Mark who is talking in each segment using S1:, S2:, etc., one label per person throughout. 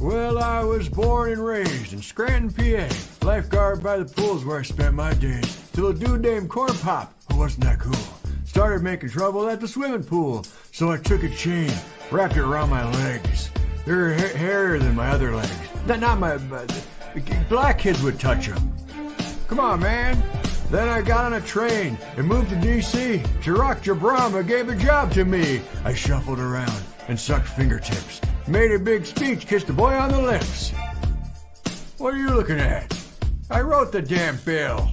S1: Well, I was born and raised in Scranton, PA. Lifeguard by the pool's where I spent my days. Till a dude named Corn Pop, who wasn't that cool, started making trouble at the swimming pool. So I took a chain, wrapped it around my legs. They're hairier than my other legs. Not my... Black kids would touch them. Come on, man. Then I got on a train and moved to D.C. Barack Obama gave a job to me. I shuffled around and sucked fingertips. Made a big speech, kissed a boy on the lips. What are you looking at? I wrote the damn bill.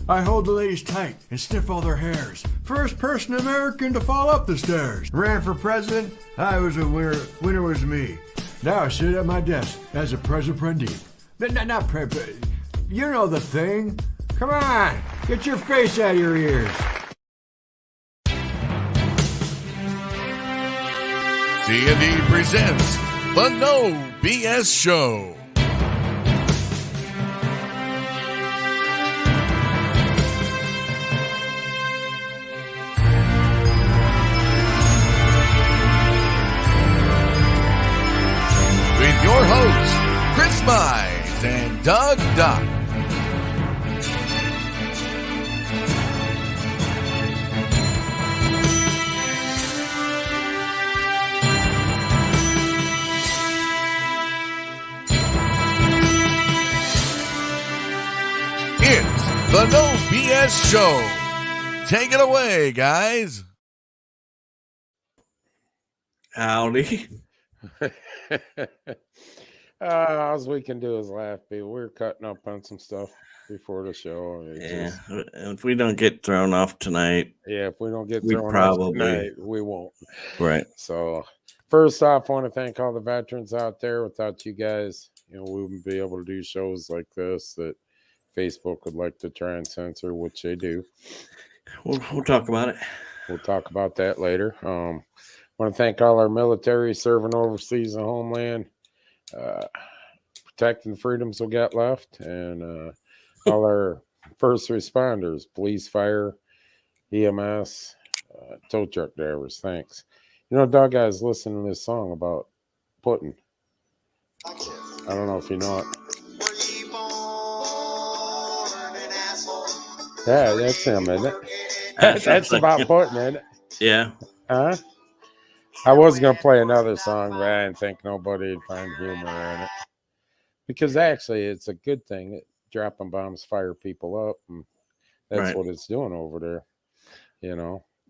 S1: I hold the ladies tight and sniff all their hairs. First person American to fall up the stairs. Ran for president, I was a winner. Winner was me. Now I sit at my desk as a president. Not you know the thing. Come on, get your face out of your ears.
S2: D&D presents the No BS Show. With your hosts, Chris Mize and Doug Dock. It's the No BS Show. Take it away, guys.
S3: Howdy.
S4: All we can do is laugh, people. We're cutting up on some stuff before the show.
S3: If we don't get thrown off tonight,
S4: If we don't get
S3: we
S4: thrown
S3: probably
S4: off tonight, we won't.
S3: right.
S4: So, first off, I want to thank all the veterans out there. Without you guys, we wouldn't be able to do shows like this that Facebook would like to try and censor, which they do.
S3: We'll talk about it.
S4: We'll talk about that later. I want to thank all our military serving overseas and homeland, protecting the freedoms we got left, and all our first responders, police, fire, EMS, tow truck drivers. Thanks. Doug, I was listening to this song about Putin. I don't know if you know it. Yeah, that's him, isn't it? That's about Putin, isn't it?
S3: Yeah.
S4: Huh? I was going to play another song, but I didn't think nobody would find humor in it. Because actually, it's a good thing that dropping bombs fire people up. And that's what it's doing over there.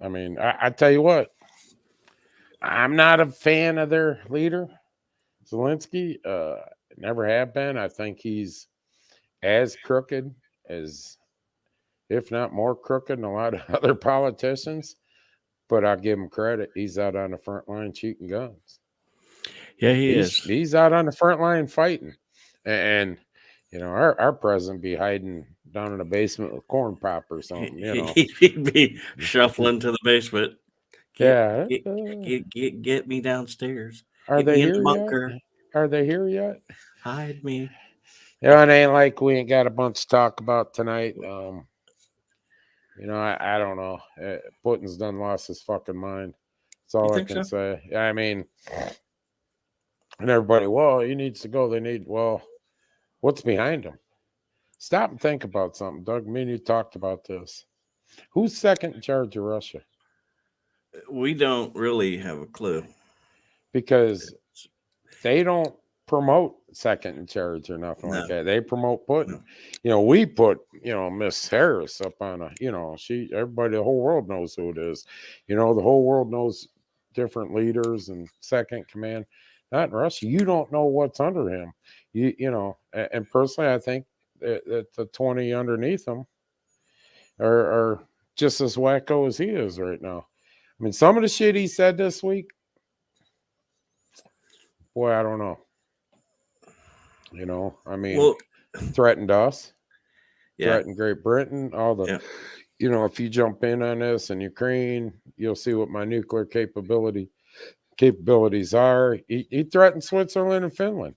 S4: I mean, I tell you what, I'm not a fan of their leader, Zelensky. Never have been. I think he's as crooked as, if not more crooked than a lot of other politicians. But I'll give him credit. He's out on the front line shooting guns.
S3: Yeah, he's is.
S4: He's out on the front line fighting. And our president be hiding down in the basement with Corn Pop or something,
S3: He'd be shuffling to the basement.
S4: Get
S3: me downstairs.
S4: Are
S3: Get
S4: they
S3: me in
S4: here
S3: the bunker.
S4: yet? Are they here yet?
S3: Hide me.
S4: It ain't like we ain't got a bunch to talk about tonight. I don't know. Putin's done lost his fucking mind. That's all I can say. I mean, and everybody, he needs to go. What's behind him? Stop and think about something, Doug. Me and you talked about this. Who's second in charge of Russia?
S3: We don't really have a clue.
S4: Because they don't promote second in charge or nothing like that. They promote Putin. No. We put, Miss Harris up on everybody, the whole world knows who it is. The whole world knows different leaders and second command. Not in Russia. You don't know what's under him. And personally, I think that the 20 underneath him are just as wacko as he is right now. I mean, some of the shit he said this week, boy, I don't know. Threatened us, threatened Great Britain, all the, if you jump in on this in Ukraine, you'll see what my nuclear capabilities are. He threatened Switzerland and Finland.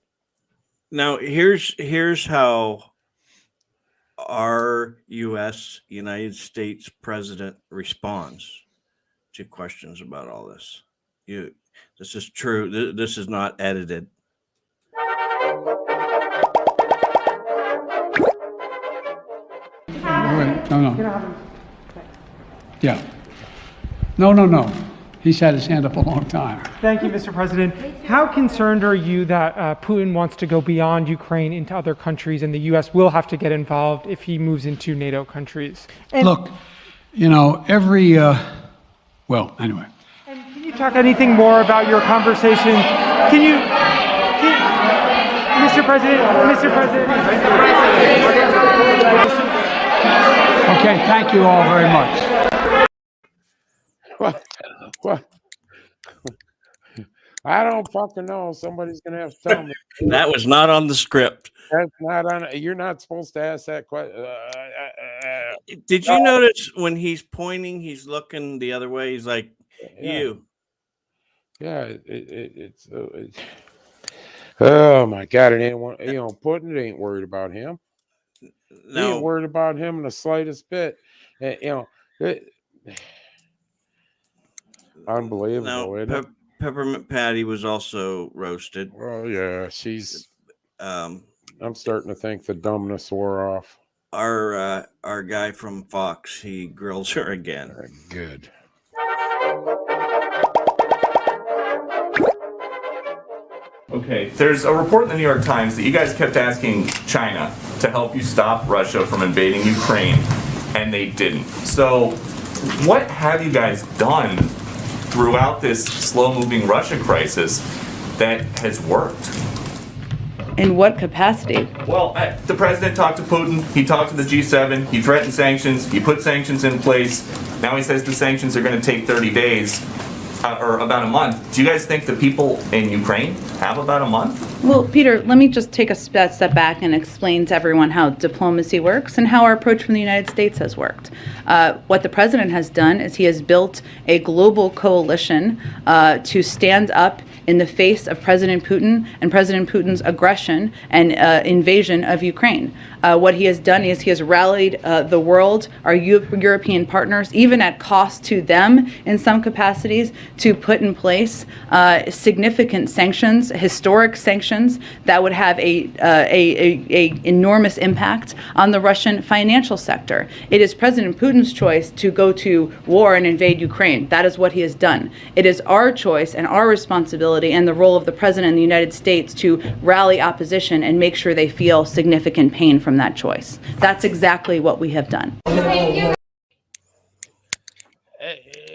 S3: Now, here's how our United States president responds to questions about all this. This is true. This is not edited.
S5: No. Yeah. No. He's had his hand up a long time.
S6: Thank you, Mr. President. How concerned are you that Putin wants to go beyond Ukraine into other countries, and the U.S. will have to get involved if he moves into NATO countries? And
S5: Look, well, anyway.
S6: And can you talk anything more about your conversation? Mr. President.
S5: Okay, thank you all very much.
S4: What? I don't fucking know. Somebody's gonna have to tell me.
S3: That was not on the script.
S4: That's not on. You're not supposed to ask that question.
S3: Did you notice when he's pointing, he's looking the other way? He's like, you.
S4: Yeah, it's oh my God! It ain't one. Putin ain't worried about him.
S3: No.
S4: He ain't worried about him in the slightest bit. Unbelievable.
S3: No, Peppermint Patty was also roasted.
S4: Oh yeah, she's.
S3: I'm
S4: starting to think the dumbness wore off.
S3: Our guy from Fox, he grills her again.
S4: Good.
S7: Okay, there's a report in the New York Times that you guys kept asking China to help you stop Russia from invading Ukraine, and they didn't. So, what have you guys done throughout this slow-moving Russia crisis that has worked?
S8: In what capacity?
S7: Well, the president talked to Putin, he talked to the G7, he threatened sanctions, he put sanctions in place. Now he says the sanctions are going to take 30 days. Or about a month. Do you guys think the people in Ukraine have about a month?
S8: Well, Peter, let me just take a step back and explain to everyone how diplomacy works and how our approach from the United States has worked. What the president has done is he has built a global coalition to stand up in the face of President Putin and President Putin's aggression and invasion of Ukraine. What he has done is he has rallied the world, our European partners, even at cost to them in some capacities, to put in place significant sanctions, historic sanctions that would have a enormous impact on the Russian financial sector. It is President Putin's choice to go to war and invade Ukraine. That is what he has done. It is our choice and our responsibility and the role of the president of the United States to rally opposition and make sure they feel significant pain from that choice. That's exactly what we have done.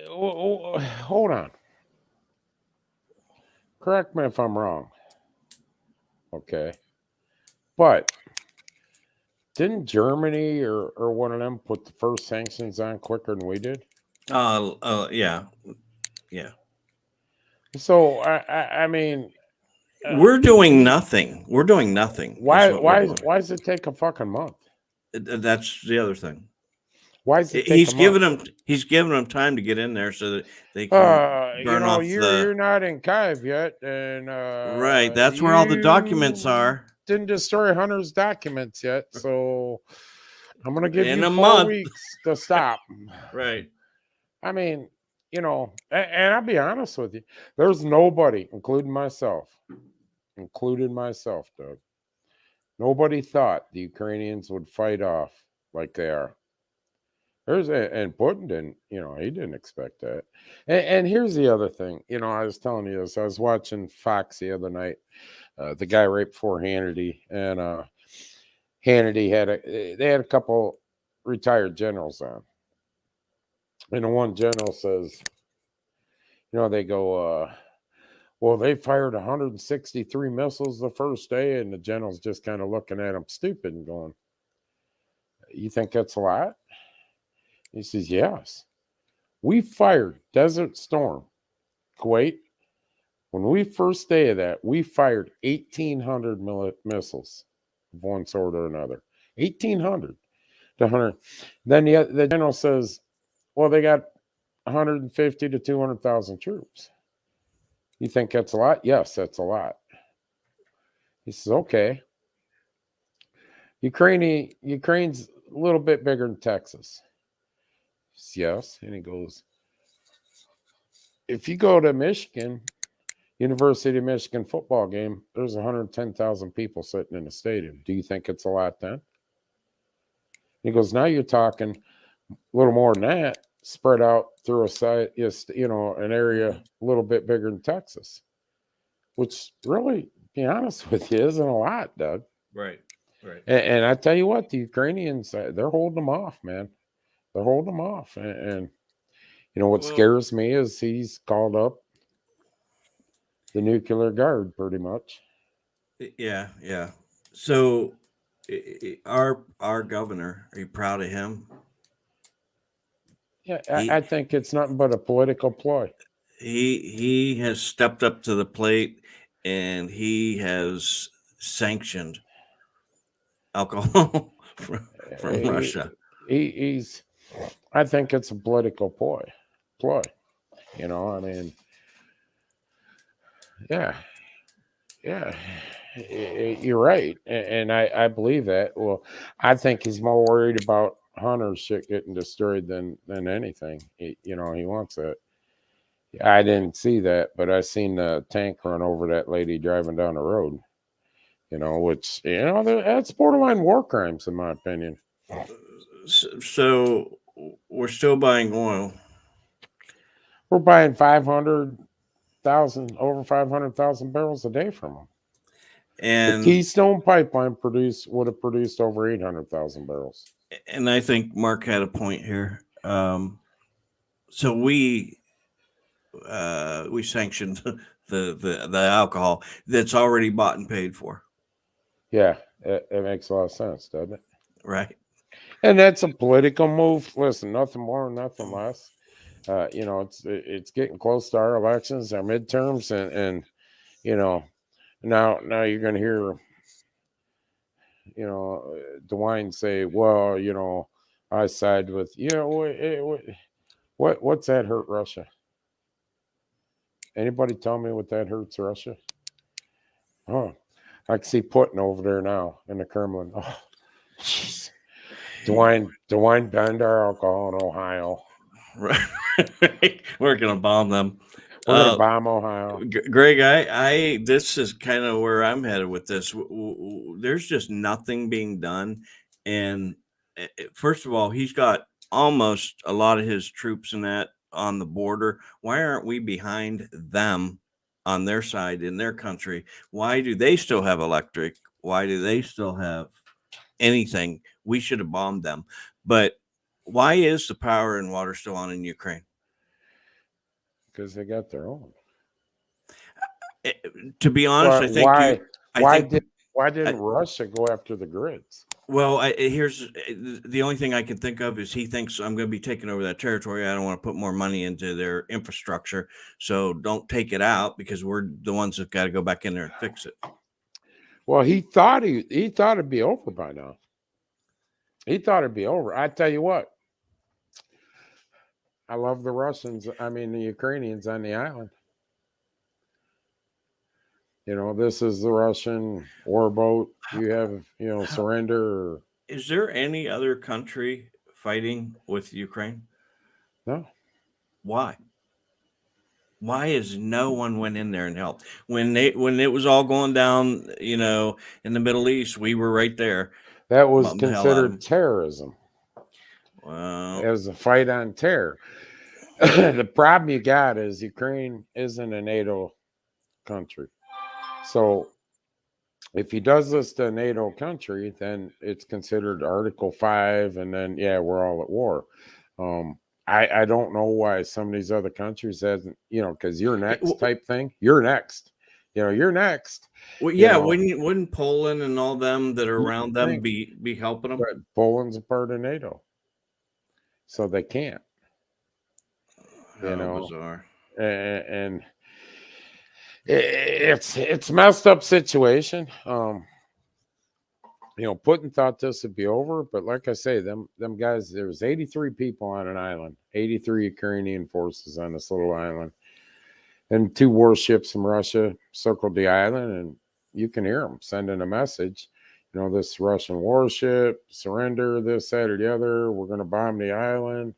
S4: Hold on. Correct me if I'm wrong. Okay. But didn't Germany or one of them put the first sanctions on quicker than we did?
S3: Yeah.
S4: So I mean,
S3: we're doing nothing.
S4: Why does it take a fucking month?
S3: That's the other thing.
S4: Why is it?
S3: He's giving them time to get in there so that they can burn off
S4: you're not in Kyiv yet, and
S3: right. That's where all the documents are.
S4: Didn't destroy Hunter's documents yet, so I'm gonna give you 4
S3: month.
S4: weeks to stop.
S3: Right.
S4: I mean, and I'll be honest with you, there's nobody, including myself, Doug. Nobody thought the Ukrainians would fight off like they are. And Putin didn't, he didn't expect that. And here's the other thing, I was telling you this. I was watching Fox the other night, the guy right before Hannity, and Hannity they had a couple retired generals on. And the one general says, they go, well, they fired 163 missiles the first day, and the general's just kind of looking at him stupid and going, you think that's a lot? He says, yes. We fired Desert Storm, Kuwait. When we first day of that, we fired 1,800 missiles of one sort or another. 1,800 to 100. Then the general says, well, they got 150 to 200,000 troops. You think that's a lot? Yes, that's a lot. He says, okay. Ukraine's a little bit bigger than Texas. Yes. And he goes, if you go to Michigan, University of Michigan football game, there's 110,000 people sitting in the stadium. Do you think it's a lot then? He goes, now you're talking a little more than that, spread out through a site, an area a little bit bigger than Texas, which really, to be honest with you, isn't a lot, Doug.
S3: Right. Right.
S4: And I tell you what, the Ukrainians, they're holding them off, man. They're holding them off. And what scares me is he's called up the nuclear guard pretty much.
S3: Yeah. Yeah. So our governor, are you proud of him?
S4: Yeah, I think it's nothing but a political ploy.
S3: He has stepped up to the plate, and he has sanctioned alcohol from Russia.
S4: I think it's a political ploy. Yeah, you're right, and I believe that. Well, I think he's more worried about Hunter's shit getting destroyed than anything. He wants it. I didn't see that, but I seen the tank run over that lady driving down the road. Which that's borderline war crimes in my opinion.
S3: So we're still buying oil.
S4: We're buying over 500,000 barrels a day from them.
S3: And
S4: the Keystone Pipeline would have produced over 800,000 barrels.
S3: And I think Mark had a point here. So we sanctioned the alcohol that's already bought and paid for.
S4: Yeah, it makes a lot of sense, doesn't it?
S3: Right.
S4: And that's a political move. Listen, nothing more, nothing less. It's getting close to our elections, our midterms, and now you're going to hear, DeWine say, well, I side with, what's that hurt Russia? Anybody tell me what that hurts Russia? Oh, I can see Putin over there now in the Kremlin. Oh, jeez. DeWine banned our alcohol in Ohio.
S3: Right. We're going to bomb them.
S4: We're going to bomb Ohio.
S3: Greg, this is kind of where I'm headed with this. There's just nothing being done. And first of all, he's got almost a lot of his troops in that on the border. Why aren't we behind them on their side in their country? Why do they still have electric? Why do they still have anything? We should have bombed them. But why is the power and water still on in Ukraine?
S4: Because they got their own.
S3: To be honest,
S4: why didn't Russia go after the grids?
S3: Well, here's the only thing I can think of is he thinks I'm going to be taking over that territory. I don't want to put more money into their infrastructure, so don't take it out because we're the ones that got to go back in there and fix it.
S4: Well, he thought it'd be over by now. He thought it'd be over. I tell you what, I love the the Ukrainians on the island. This is the Russian warboat. You have, surrender.
S3: Is there any other country fighting with Ukraine?
S4: No.
S3: Why? Why is no one went in there and helped? When it was all going down, in the Middle East, we were right there.
S4: That was considered terrorism.
S3: Wow.
S4: It was a fight on terror. The problem you got is Ukraine isn't a NATO country. So if he does list a NATO country, then it's considered Article 5, and then, we're all at war. I don't know why some of these other countries hasn't, because you're next type thing. You're next. You're next.
S3: Well, yeah, wouldn't Poland and all them that are around them be helping them?
S4: But Poland's a part of NATO, so they can't.
S3: Bizarre.
S4: And it's messed up situation. Putin thought this would be over, but like I say, them guys, there was 83 people on an island, 83 Ukrainian forces on this little island, and 2 warships from Russia circled the island, and you can hear them sending a message. This Russian warship, surrender, this, that, or the other. We're going to bomb the island.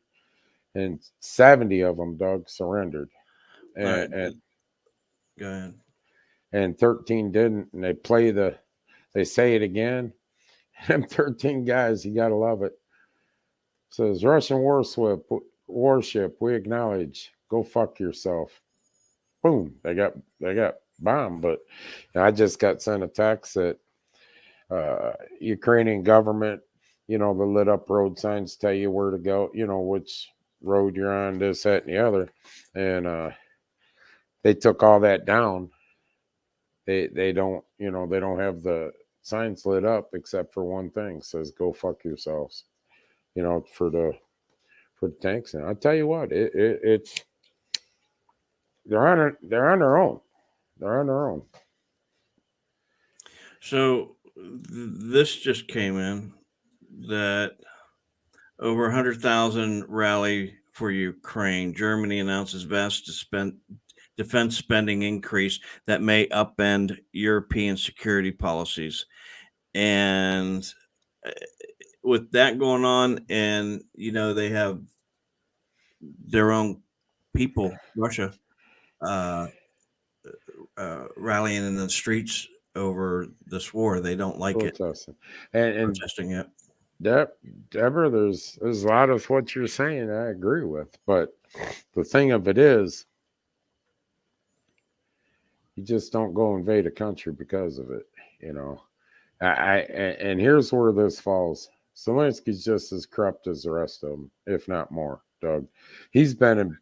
S4: And 70 of them, Doug, surrendered. And
S3: Go ahead.
S4: And 13 didn't, and they say it again. Them 13 guys, you gotta love it. Says Russian warship, we acknowledge. Go fuck yourself. Boom. They got bombed. But I just got sent a text that Ukrainian government, the lit up road signs tell you where to go, which road you're on, this, that, and the other. And they took all that down. They don't, they don't have the signs lit up except for one thing. It says go fuck yourselves, for the tanks. And I tell you what, it's they're on their own. They're on their own.
S3: So this just came in that over 100,000 rally for Ukraine. Germany announces vast defense spending increase that may upend European security policies. And with that going on, and they have their own people, Russia, rallying in the streets over this war. They don't like
S4: protesting.
S3: And protesting it.
S4: Deborah, there's a lot of what you're saying I agree with, but the thing of it is, you just don't go invade a country because of it, and here's where this falls. Zelensky's just as corrupt as the rest of them, if not more, Doug. He's been in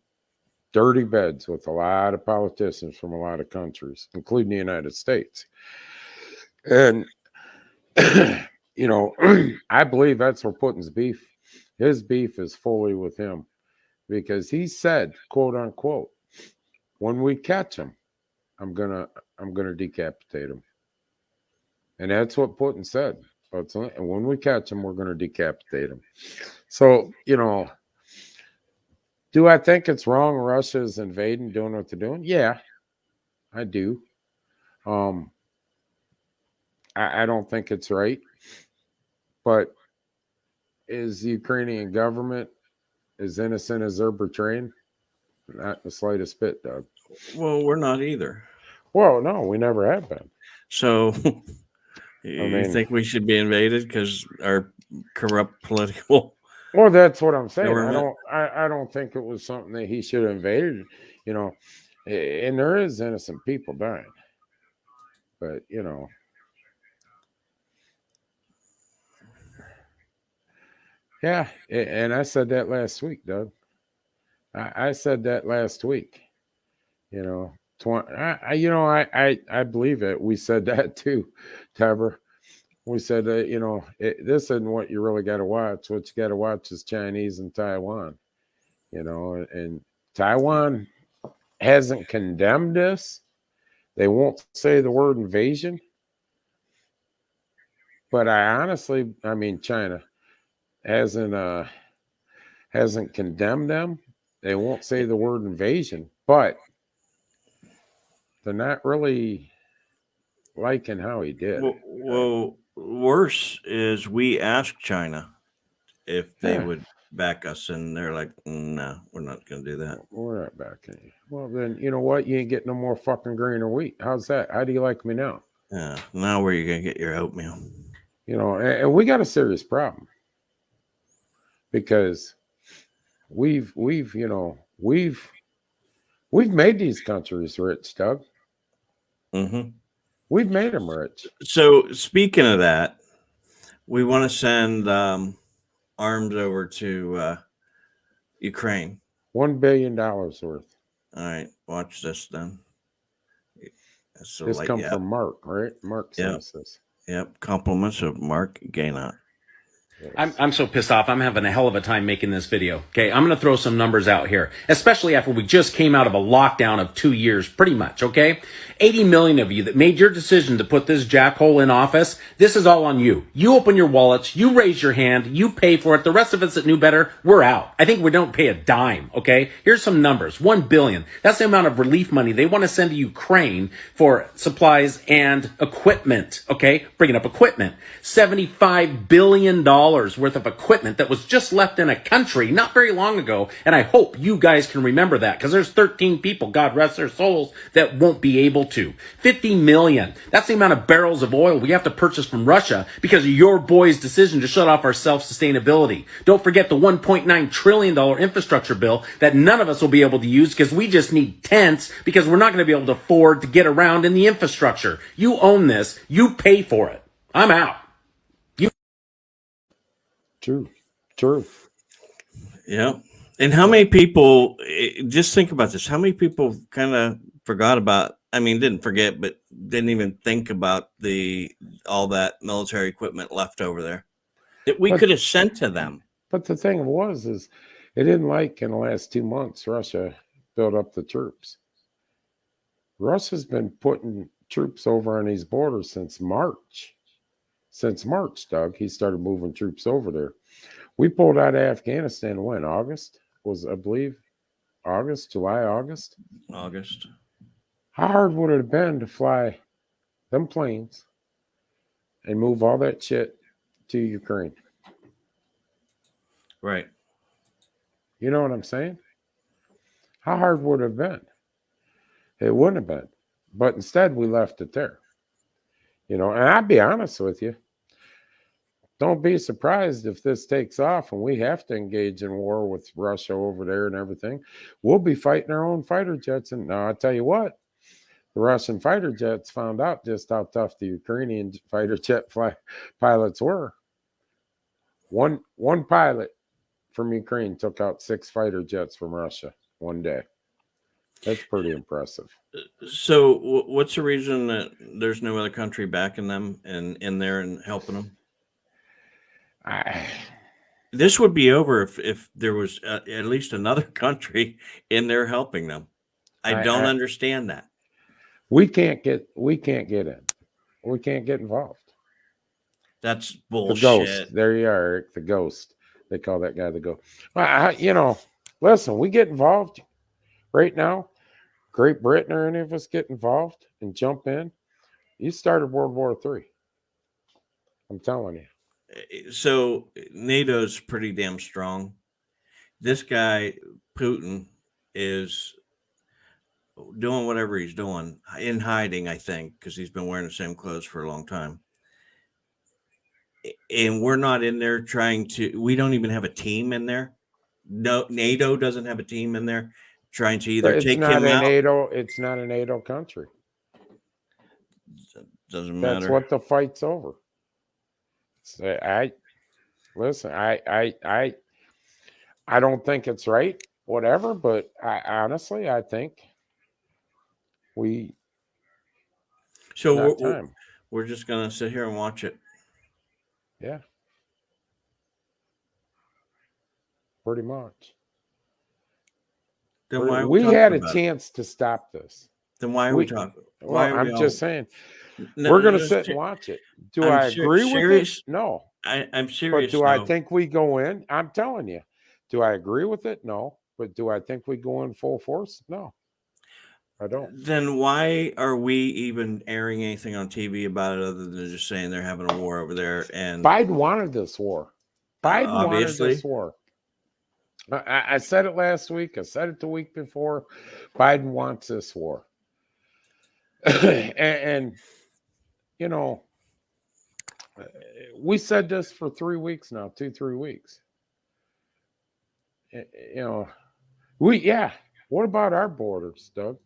S4: dirty beds with a lot of politicians from a lot of countries, including the United States. And, I believe that's where Putin's beef, his beef is fully with him, because he said, quote unquote, when we catch him, I'm gonna decapitate him. And that's what Putin said. And when we catch him, we're gonna decapitate him. So, do I think it's wrong Russia's invading, doing what they're doing? Yeah, I do. I don't think it's right. But is the Ukrainian government as innocent as they're portraying? Not the slightest bit, Doug.
S3: Well, we're not either.
S4: Well, no, we never have been.
S3: So you think we should be invaded because our corrupt political?
S4: Well, that's what I'm saying.
S3: Government?
S4: I don't think it was something that he should have invaded, and there is innocent people dying. But, yeah, and I said that last week, Doug. I said that last week. I believe it. We said that too, Tabor. We said that, this isn't what you really got to watch. What you got to watch is Chinese and Taiwan, and Taiwan hasn't condemned this. They won't say the word invasion. But China hasn't condemned them. They won't say the word invasion, but they're not really liking how he did.
S3: Well, worse is we asked China if they would back us, and they're like, no, we're not going to do that.
S4: We're not backing you. Well, then, you know what? You ain't getting no more fucking grain or wheat. How's that? How do you like me now?
S3: Yeah. Now where are you going to get your oatmeal?
S4: And we got a serious problem because we've made these countries rich, Doug.
S3: Mm-hmm.
S4: We've made them rich.
S3: So speaking of that, we want to send arms over to Ukraine.
S4: $1 billion worth.
S3: All right, watch this then. So
S4: this comes from Mark, right? Mark says this.
S3: Yep, compliments of Mark Gaynot.
S9: I'm so pissed off. I'm having a hell of a time making this video. Okay, I'm going to throw some numbers out here, especially after we just came out of a lockdown of 2 years, pretty much, okay? 80 million of you that made your decision to put this jackhole in office, this is all on you. You open your wallets, you raise your hand, you pay for it. The rest of us that knew better, we're out. I think we don't pay a dime, okay? Here's some numbers. 1 billion. That's the amount of relief money they want to send to Ukraine for supplies and equipment, okay? Bringing up equipment. $75 billion worth of equipment that was just left in a country not very long ago. And I hope you guys can remember that, because there's 13 people, God rest their souls, that won't be able to. 50 million. That's the amount of barrels of oil we have to purchase from Russia because of your boys' decision to shut off our self-sustainability. Don't forget the $1.9 trillion infrastructure bill that none of us will be able to use because we just need tents because we're not going to be able to afford to get around in the infrastructure. You own this. You pay for it. I'm out.
S4: True.
S3: Yeah. And how many people, just think about this, how many people kind of forgot about, I mean, didn't forget, but didn't even think about all that military equipment left over there that we could have sent to them.
S4: But the thing is they didn't like in the last 2 months, Russia built up the troops. Russia's been putting troops over on these borders since March. Since March, Doug, he started moving troops over there. We pulled out of Afghanistan when? August? Was, I believe, August, July, August?
S3: August.
S4: How hard would it have been to fly them planes and move all that shit to Ukraine?
S3: Right.
S4: You know what I'm saying? How hard would it have been? It wouldn't have been. But instead, we left it there. You know, and I'll be honest with you. Don't be surprised if this takes off and we have to engage in war with Russia over there and everything. We'll be fighting our own fighter jets. And now, I'll tell you what, the Russian fighter jets found out just how tough the Ukrainian fighter jet pilots were. One pilot from Ukraine took out 6 fighter jets from Russia one day. That's pretty impressive.
S3: So what's the reason that there's no other country backing them and in there and helping them? This would be over if there was at least another country in there helping them. I don't understand that.
S4: We can't get in. We can't get involved.
S3: That's bullshit.
S4: The ghost. There you are, Eric, the ghost. They call that guy the ghost. Well, listen, we get involved right now. Great Britain or any of us get involved and jump in. You started World War III. I'm telling you.
S3: So NATO's pretty damn strong. This guy, Putin, is doing whatever he's doing in hiding, I think, because he's been wearing the same clothes for a long time. And we're not in there we don't even have a team in there. No, NATO doesn't have a team in there trying to either take him out.
S4: It's not a NATO country.
S3: Doesn't matter.
S4: That's what the fight's over. I don't think it's right, whatever, but honestly, I think we're
S3: just gonna sit here and watch it.
S4: Yeah, pretty much.
S3: Then
S4: we had a chance to stop this.
S3: Then why are we talking?
S4: I'm just saying. We're going to sit and watch it. Do I agree with it? No.
S3: I'm serious.
S4: But do I think we go in? I'm telling you. Do I agree with it? No. But do I think we go in full force? No. I don't.
S3: Then why are we even airing anything on TV about it other than just saying they're having a war over there? And
S4: Biden wanted this war. Wanted this war. I said it last week. I said it the week before. Biden wants this war. and we said this for 3 weeks now, 2-3 weeks. What about our borders, Doug?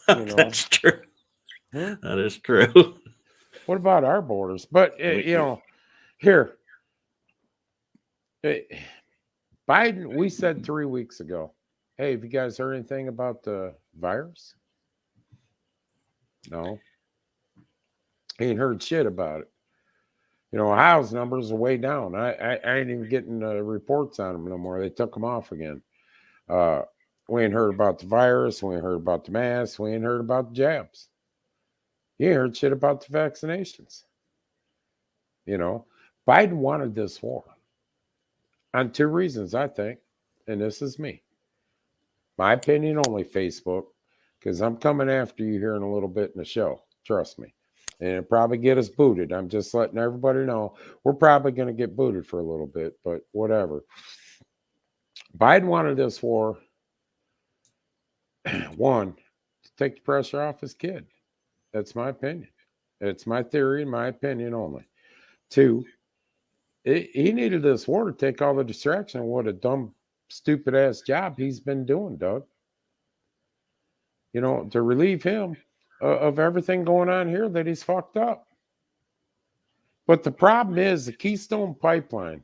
S3: That's true. That is true.
S4: What about our borders? But here, Biden, we said 3 weeks ago, hey, have you guys heard anything about the virus? No. Ain't heard shit about it. Ohio's numbers are way down. I ain't even getting reports on them no more. They took them off again. We ain't heard about the virus. We ain't heard about the masks. We ain't heard about the jabs. You ain't heard shit about the vaccinations. Biden wanted this war on 2 reasons, I think. And this is me. My opinion only, Facebook, because I'm coming after you here in a little bit in the show. Trust me. And it'll probably get us booted. I'm just letting everybody know we're probably going to get booted for a little bit, but whatever. Biden wanted this war, one, to take the pressure off his kid. That's my opinion. It's my theory and my opinion only. Two, he needed this war to take all the distraction of what a dumb, stupid ass job he's been doing, Doug. You know, to relieve him of everything going on here that he's fucked up. But the problem is the Keystone Pipeline,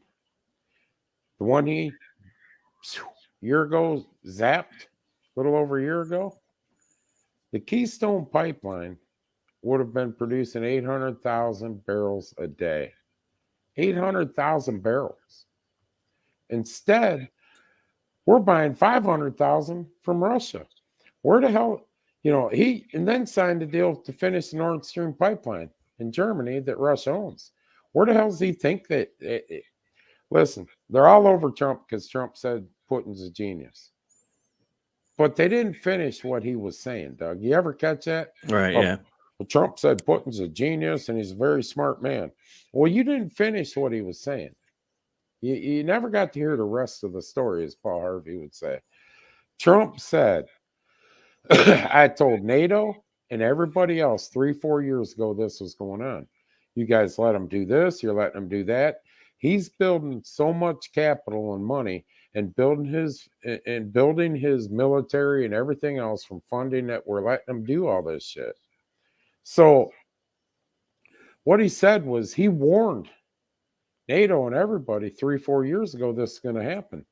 S4: the one he year ago zapped, a little over a year ago, the Keystone Pipeline would have been producing 800,000 barrels a day. 800,000 barrels. Instead, we're buying 500,000 from Russia. Where the hell, you know, he and then signed a deal to finish the Nord Stream pipeline in Germany that Russia owns. Where the hell does he think that? Listen, they're all over Trump because Trump said Putin's a genius. But they didn't finish what he was saying, Doug. You ever catch that?
S3: Right,
S4: Oh,
S3: yeah.
S4: well, Trump said Putin's a genius and he's a very smart man. Well, you didn't finish what he was saying. You never got to hear the rest of the story, as Paul Harvey would say. Trump said, I told NATO and everybody else 3-4 years ago this was going on. You guys let him do this, you're letting him do that. He's building so much capital and money and building his military and everything else from funding that we're letting him do all this shit. So what he said was he warned NATO and everybody 3-4 years ago this is going to happen.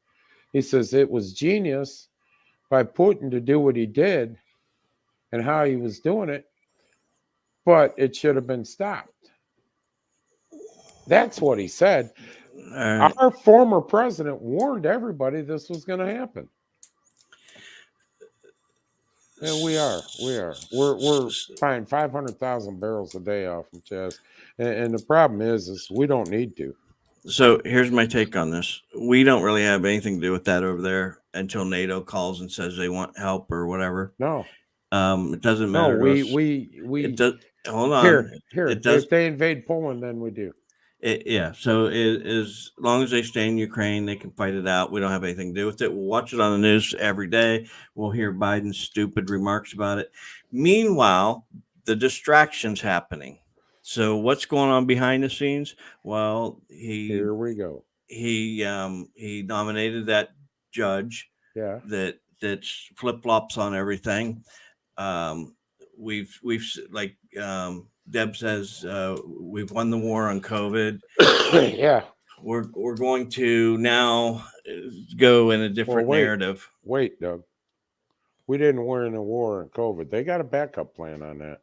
S4: He says it was genius by Putin to do what he did and how he was doing it, but it should have been stopped. That's what he said. Our former president warned everybody this was going to happen. And we are. We're buying 500,000 barrels a day off from Chaz. And the problem is we don't need to.
S3: So here's my take on this. We don't really have anything to do with that over there until NATO calls and says they want help or whatever.
S4: No.
S3: It doesn't matter.
S4: No, we
S3: it does, hold on.
S4: Here.
S3: It does,
S4: if they invade Poland, then we do.
S3: Yeah. So as long as they stay in Ukraine, they can fight it out. We don't have anything to do with it. We'll watch it on the news every day. We'll hear Biden's stupid remarks about it. Meanwhile, the distraction's happening. So what's going on behind the scenes? Well,
S4: here we go.
S3: He nominated that judge.
S4: Yeah.
S3: That's flip flops on everything. We've like Deb says, we've won the war on COVID.
S4: Yeah.
S3: We're going to now go in a different narrative.
S4: Wait, Doug. We didn't win a war on COVID. They got a backup plan on that.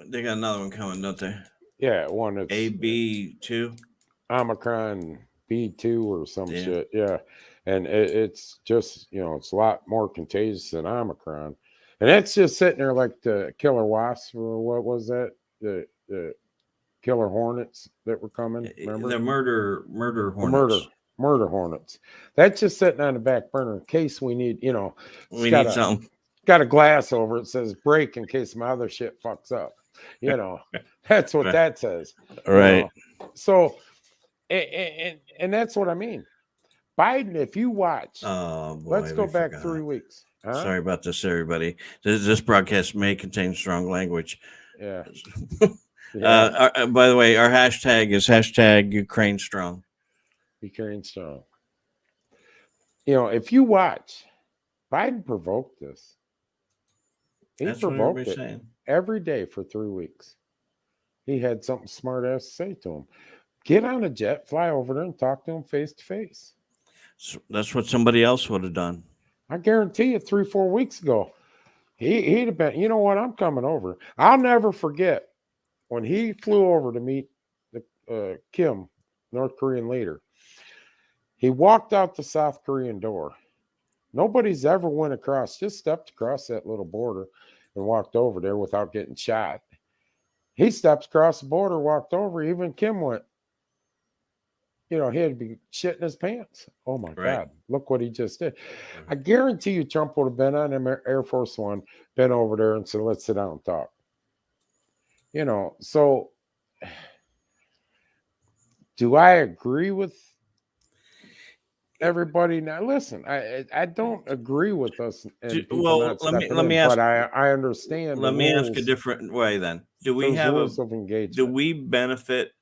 S3: They got another one coming, don't they?
S4: Yeah, one that's
S3: AB2.
S4: Omicron B2 or some shit. Yeah. And it's just, you know, it's a lot more contagious than Omicron. And that's just sitting there like the killer wasps, or what was that? The killer hornets that were coming. Remember?
S3: The murder hornets.
S4: Murder hornets. That's just sitting on the back burner in case we need, you know,
S3: we need something.
S4: Got a glass over it, says break in case my other shit fucks up. You know, that's what that says.
S3: Right.
S4: So, and that's what I mean. Biden, if you watch, let's go back 3 weeks. Huh?
S3: Sorry about this, everybody. This broadcast may contain strong language.
S4: Yeah.
S3: By the way, our hashtag is hashtag Ukraine Strong.
S4: Ukraine Strong. You know, if you watch, Biden provoked this.
S3: That's provoked it saying.
S4: Every day for 3 weeks. He had something smart ass to say to him. Get on a jet, fly over there, and talk to him face to face.
S3: So that's what somebody else would have done.
S4: I guarantee you 3-4 weeks ago, he'd have been, you know what, I'm coming over. I'll never forget when he flew over to meet the Kim, North Korean leader. He walked out the South Korean door. Nobody's ever went across, just stepped across that little border and walked over there without getting shot. He steps across the border, walked over. Even Kim went, you know, he had to be shitting his pants. Oh, my God. Look what he just did. I guarantee you Trump would have been on Air Force One, been over there and said, let's sit down and talk. So do I agree with everybody? Now, listen, I don't agree with us and people not stepping
S3: let me
S4: in,
S3: ask.
S4: but I understand the
S3: Let me ask a
S4: rules.
S3: different way. Then,
S4: Those rules of
S3: do
S4: engagement.
S3: we benefit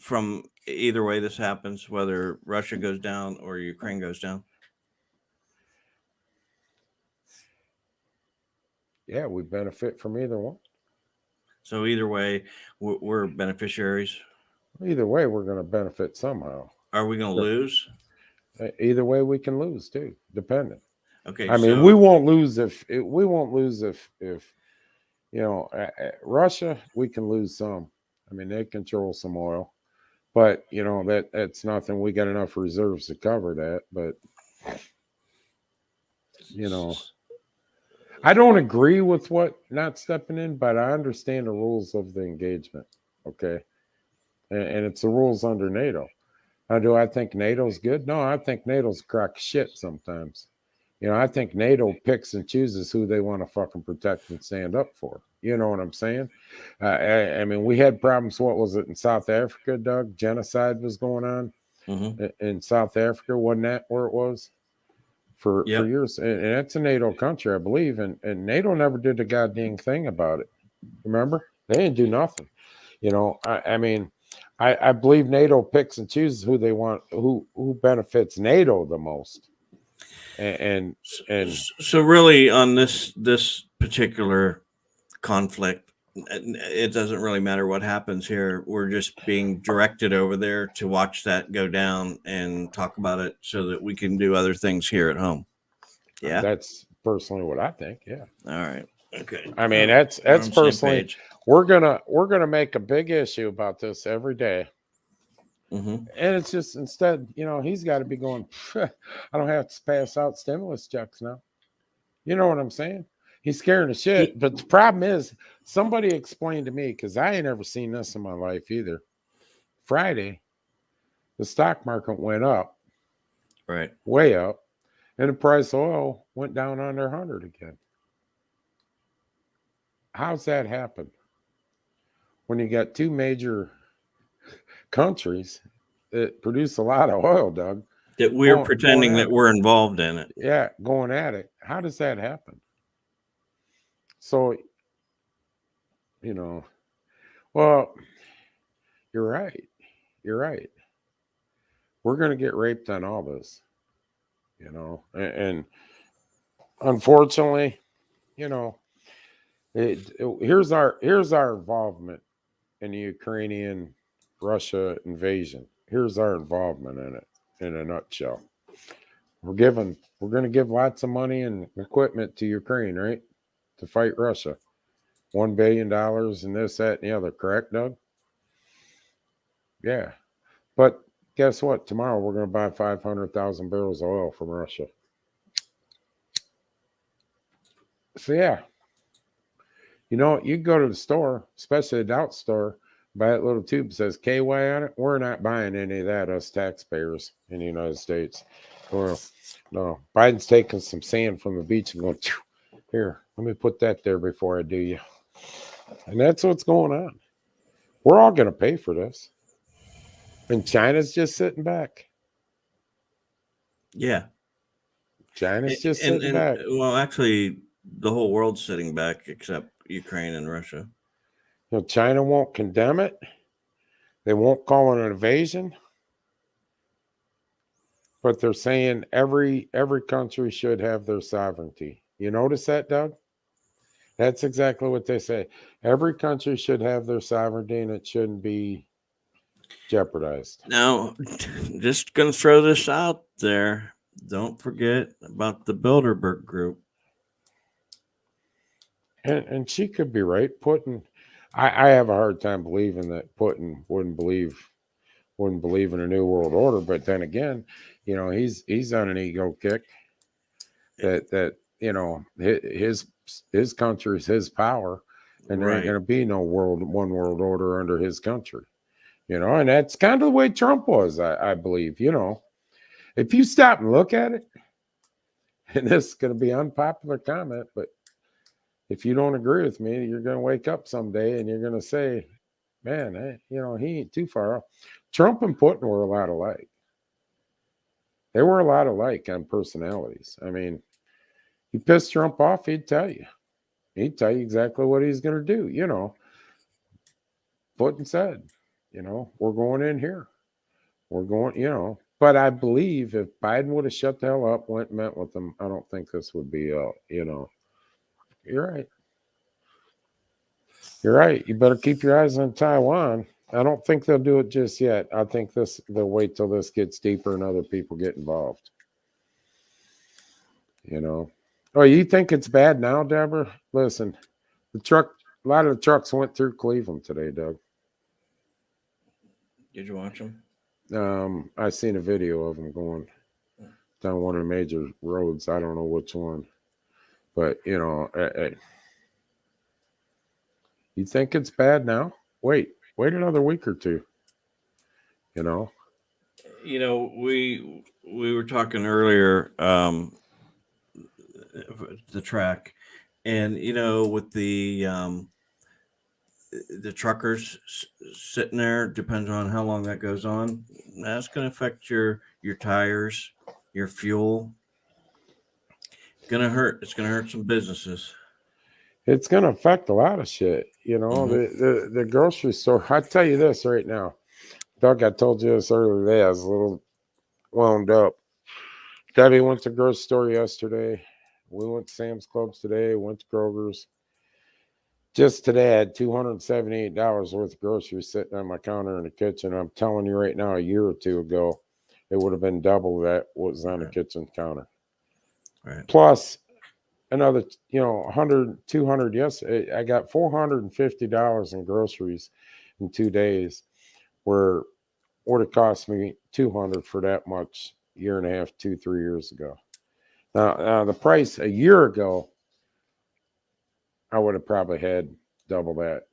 S3: from either way this happens, whether Russia goes down or Ukraine goes down?
S4: Yeah, we benefit from either one.
S3: So either way, we're beneficiaries.
S4: Either way, we're going to benefit somehow.
S3: Are we going to lose?
S4: Either way, we can lose too, depending.
S3: Okay,
S4: I mean, we won't lose if Russia, we can lose some. I mean, they control some oil, but that's nothing. We got enough reserves to cover that. But I don't agree with what not stepping in, but I understand the rules of the engagement. Okay, and it's the rules under NATO. Now, do I think NATO's good? No, I think NATO's crack shit sometimes. I think NATO picks and chooses who they want to fucking protect and stand up for. You know what I'm saying? I mean, we had problems. What was it in South Africa, Doug? Genocide was going on in South Africa. Wasn't that where it was? For years. And it's a NATO country, I believe. And NATO never did a goddamn thing about it. Remember? They didn't do nothing. I mean, I believe NATO picks and chooses who they want, who benefits NATO the most. And
S3: so really on this particular conflict, it doesn't really matter what happens here. We're just being directed over there to watch that go down and talk about it so that we can do other things here at home. Yeah,
S4: that's personally what I think. Yeah.
S3: All right. Okay.
S4: I mean, that's personally. We're gonna make a big issue about this every day. And it's just instead, he's got to be going, I don't have to pass out stimulus checks now. You know what I'm saying? He's scaring the shit. But the problem is, somebody explained to me, because I ain't ever seen this in my life either. Friday, the stock market went up.
S3: Right.
S4: Way up. And the price of oil went down under 100 again. How's that happen? When you got two major countries that produce a lot of oil, Doug,
S3: that we're pretending that we're involved in it.
S4: Yeah, going at it. How does that happen? So, well, you're right. You're right. We're going to get raped on all this, and unfortunately, here's our involvement in the Ukrainian-Russia invasion. Here's our involvement in it in a nutshell. We're going to give lots of money and equipment to Ukraine, right? To fight Russia. $1 billion and this, that, and the other. Correct, Doug? Yeah. But guess what? Tomorrow we're going to buy 500,000 barrels of oil from Russia. So, yeah. You go to the store, especially the Dout store, buy that little tube that says KY on it. We're not buying any of that, us taxpayers in the United States. No, Biden's taking some sand from the beach and going, here, let me put that there before I do you. And that's what's going on. We're all going to pay for this. And China's just sitting back.
S3: Yeah.
S4: China's just sitting back.
S3: Well, actually, the whole world's sitting back except Ukraine and Russia.
S4: China won't condemn it. They won't call it an invasion. But they're saying every country should have their sovereignty. You notice that, Doug? That's exactly what they say. Every country should have their sovereignty and it shouldn't be jeopardized.
S3: Now, just going to throw this out there. Don't forget about the Bilderberg group.
S4: And she could be right. Putin, I have a hard time believing that Putin wouldn't believe in a new world order. But then again, he's on an ego kick that his country is his power, and there ain't going to be no one world order under his country. And that's kind of the way Trump was, I believe. If you stop and look at it, and this is going to be an unpopular comment, but if you don't agree with me, you're going to wake up someday and you're going to say, man, he ain't too far off. Trump and Putin were a lot alike. They were a lot alike on personalities. I mean, you piss Trump off, he'd tell you. He'd tell you exactly what he's going to do. Putin said, we're going in here. We're going, But I believe if Biden would have shut the hell up, went and met with them, I don't think this would be, You're right. You're right. You better keep your eyes on Taiwan. I don't think they'll do it just yet. I think they'll wait till this gets deeper and other people get involved. Oh, you think it's bad now, Deborah? Listen, a lot of the trucks went through Cleveland today, Doug.
S3: Did you watch them?
S4: I seen a video of them going down one of the major roads. I don't know which one, but you think it's bad now? Wait another week or two.
S3: We were talking earlier, the track, and with the truckers sitting there, depends on how long that goes on. That's going to affect your tires, your fuel. It's going to hurt. It's going to hurt some businesses.
S4: It's going to affect a lot of shit. The grocery store. I tell you this right now, Doug, I told you this earlier today. I was a little wound up. Debbie went to the grocery store yesterday. We went to Sam's Clubs today. Went to Kroger's. Just today, I had $278 worth of groceries sitting on my counter in the kitchen. I'm telling you right now, a year or two ago, it would have been double that was on the kitchen counter.
S3: Right.
S4: Plus another, 100, 200. Yes, I got $450 in groceries in 2 days, where would have cost me $200 for that much a year and a half, 2-3 years ago. Now the price a year ago, I would have probably had double that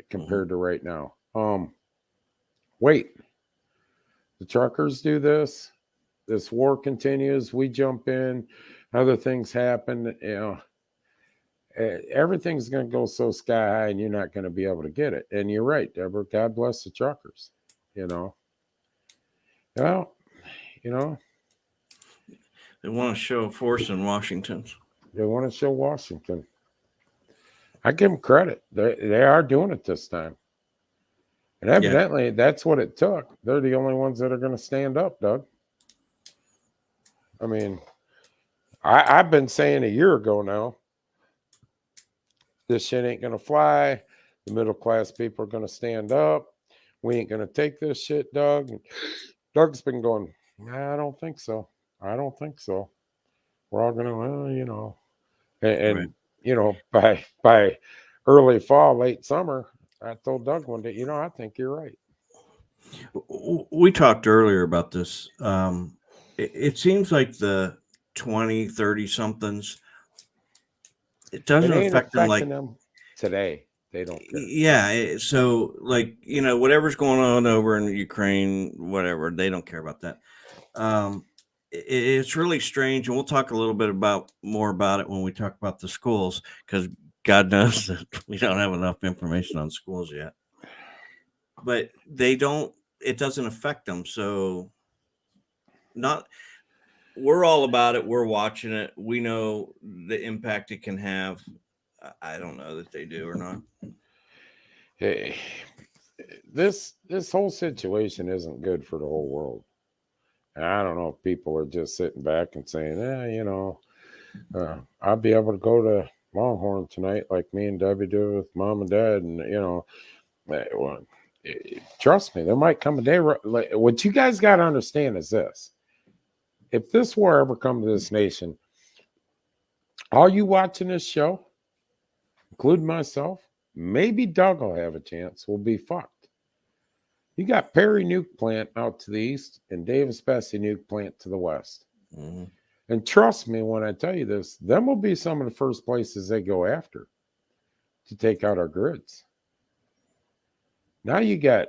S4: compared to right now. Wait, the truckers do this. This war continues. We jump in. Other things happen. Everything's going to go so sky high, and you're not going to be able to get it. And you're right, Deborah. God bless the truckers. Well,
S3: They want to show force in Washington.
S4: They want to show Washington. I give them credit. They are doing it this time. And evidently, that's what it took. They're the only ones that are going to stand up, Doug. I mean, I've been saying a year ago now, this shit ain't going to fly. The middle class people are going to stand up. We ain't going to take this shit, Doug. And Doug's been going, I don't think so. I don't think so. We're all going to, and right. By early fall, late summer, I told Doug one day, I think you're right.
S3: We talked earlier about this. It seems like the 20, 30 somethings, it doesn't affect them like
S4: them today. They don't care.
S3: Yeah. So whatever's going on over in Ukraine, whatever, they don't care about that. It's really strange, and we'll talk a little bit more about it when we talk about the schools, because God knows that we don't have enough information on schools yet. But it doesn't affect them. So we're all about it. We're watching it. We know the impact it can have. I don't know that they do or not.
S4: Hey, this whole situation isn't good for the whole world. I don't know if people are just sitting back and saying, I'll be able to go to Longhorn tonight like me and Debbie do with mom and dad. And, trust me, there might come a day. What you guys got to understand is this. If this war ever comes to this nation, all you watching this show, including myself, maybe Doug will have a chance, will be fucked. You got Perry Nuke Plant out to the east and Davis Bessie Nuke Plant to the west.
S3: Mm-hmm.
S4: And trust me when I tell you this, them will be some of the first places they go after to take out our grids. Now you got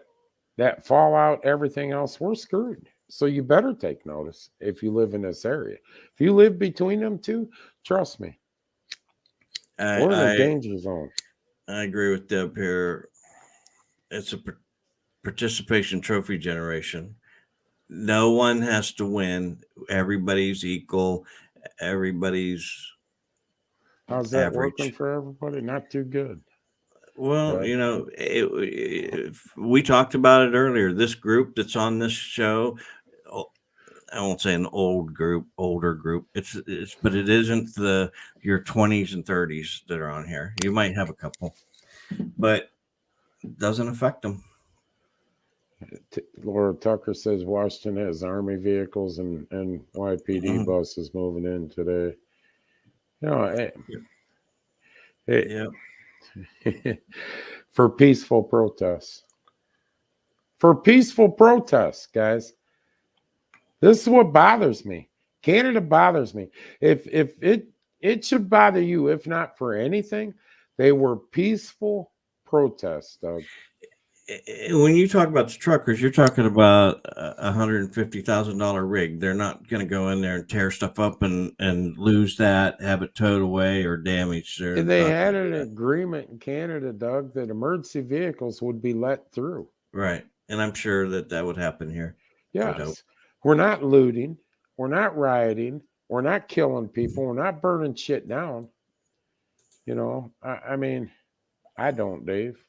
S4: that fallout, everything else, we're screwed. So you better take notice if you live in this area. If you live between them two, trust me, We're in a
S3: I
S4: danger zone.
S3: I agree with Deb here. It's a participation trophy generation. No one has to win. Everybody's equal. Everybody's
S4: How's that working
S3: average.
S4: for everybody? Not too good.
S3: Well,
S4: Right.
S3: you know, we talked about it earlier. This group that's on this show, I won't say an older group. But it isn't your 20s and 30s that are on here. You might have a couple, but it doesn't affect them.
S4: Laura Tucker says Washington has Army vehicles and YPD buses moving in today. You know, for peaceful protests. For peaceful protests, guys. This is what bothers me. Canada bothers me. If it should bother you, if not for anything, they were peaceful protests, Doug.
S3: When you talk about the truckers, you're talking about $150,000 rig. They're not going to go in there and tear stuff up and lose that, have it towed away or damaged.
S4: They had an agreement in Canada, Doug, that emergency vehicles would be let through.
S3: Right. And I'm sure that would happen here.
S4: Yes. We're not looting. We're not rioting. We're not killing people. We're not burning shit down. You know, I mean, I don't, Dave.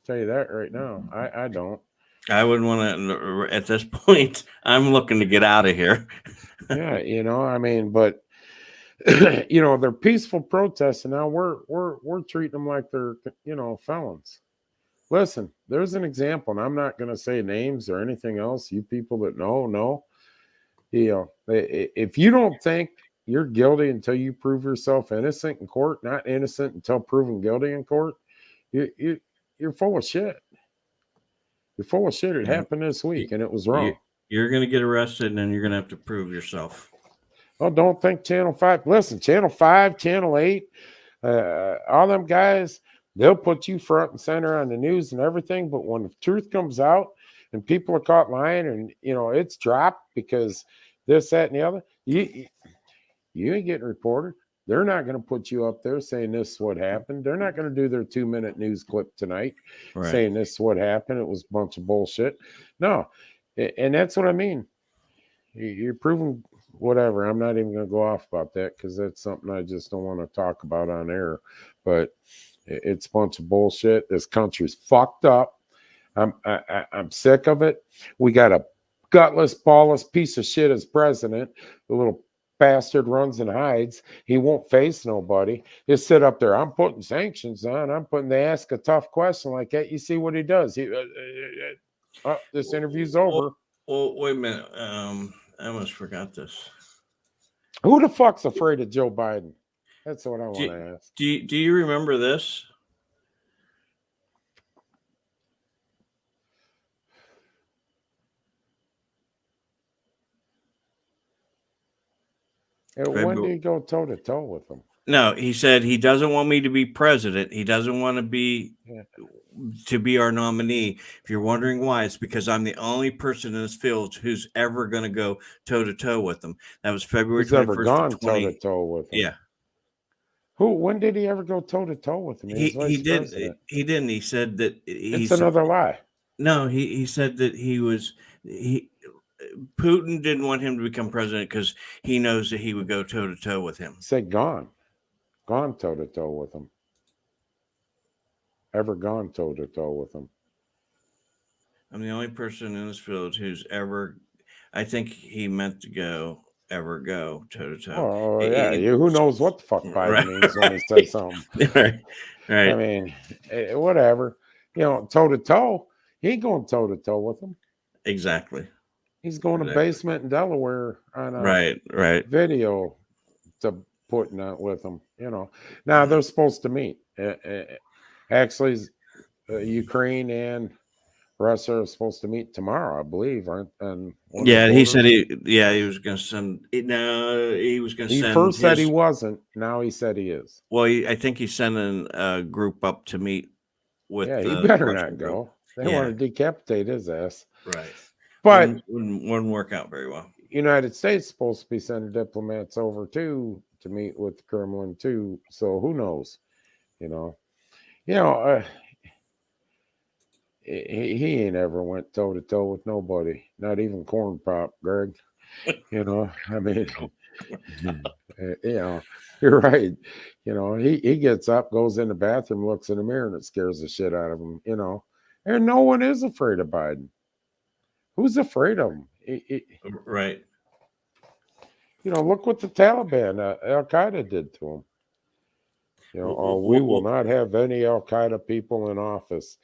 S4: Tell you that right now. I don't.
S3: I wouldn't want to. At this point, I'm looking to get out of here.
S4: Yeah, you know, I mean, but you know, they're peaceful protests, and now we're treating them like they're, you know, felons. Listen, there's an example, and I'm not going to say names or anything else. You people that know, you know, if you don't think you're guilty until you prove yourself innocent in court, not innocent until proven guilty in court, you're full of shit. You're full of shit. It happened this week, and it was wrong.
S3: You're going to get arrested, and then you're going to have to prove yourself.
S4: Well, don't think Channel 5. Listen, Channel 5, Channel 8, all them guys, they'll put you front and center on the news and everything. But when the truth comes out and people are caught lying and, you know, it's dropped because this, that, and the other, you ain't getting reported. They're not going to put you up there saying this is what happened. They're not going to do their 2-minute news clip tonight saying this is what happened. It was a bunch of bullshit. No. And that's what I mean. You're proving whatever. I'm not even going to go off about that because that's something I just don't want to talk about on air. But it's a bunch of bullshit. This country's fucked up. I'm sick of it. We got a gutless, ballless piece of shit as president. The little bastard runs and hides. He won't face nobody. Just sit up there. I'm putting sanctions on. They ask a tough question like that. You see what he does. This interview's over.
S3: Well, wait a minute. I almost forgot this.
S4: Who the fuck's afraid of Joe Biden? That's what I want to ask.
S3: Do you remember this?
S4: When did he go toe to toe with him?
S3: No, he said he doesn't want me to be president. He doesn't want to be our nominee. If you're wondering why, it's because I'm the only person in this field who's ever going to go toe to toe with him. That was February 21st.
S4: Who's ever gone toe to toe with him?
S3: Yeah.
S4: When did he ever go toe to toe with him?
S3: He did. He didn't. He said that
S4: it's another lie.
S3: No, he said that Putin didn't want him to become president because he knows that he would go toe to toe with him.
S4: Say gone toe to toe with him. Ever gone toe to toe with him?
S3: I'm the only person in this field who's ever. I think he meant to ever go toe to toe.
S4: Oh yeah, who knows what the fuck Biden means when he says something?
S3: Right.
S4: I mean, whatever. You know, toe to toe. He ain't going toe to toe with him.
S3: Exactly.
S4: He's going to basement in Delaware on a video to putting out with him. You know, now they're supposed to meet. Actually, Ukraine and Russia are supposed to meet tomorrow, I believe, aren't?
S3: He said he was going to send. No, he was going to send.
S4: He first said he wasn't. Now he said he is.
S3: Well, I think he's sending a group up to meet with.
S4: Yeah, he better not go. They want to decapitate his ass.
S3: Right.
S4: But
S3: wouldn't work out very well.
S4: United States is supposed to be sending diplomats over to to meet with the Kremlin too. So who knows? You know, he ain't ever went toe to toe with nobody, not even Corn Pop, Greg. You know, I mean, you're right. He gets up, goes in the bathroom, looks in the mirror, and it scares the shit out of him. And no one is afraid of Biden. Who's afraid of him?
S3: Right.
S4: Look what the Taliban, Al Qaeda did to him. We will not have any Al Qaeda people in office.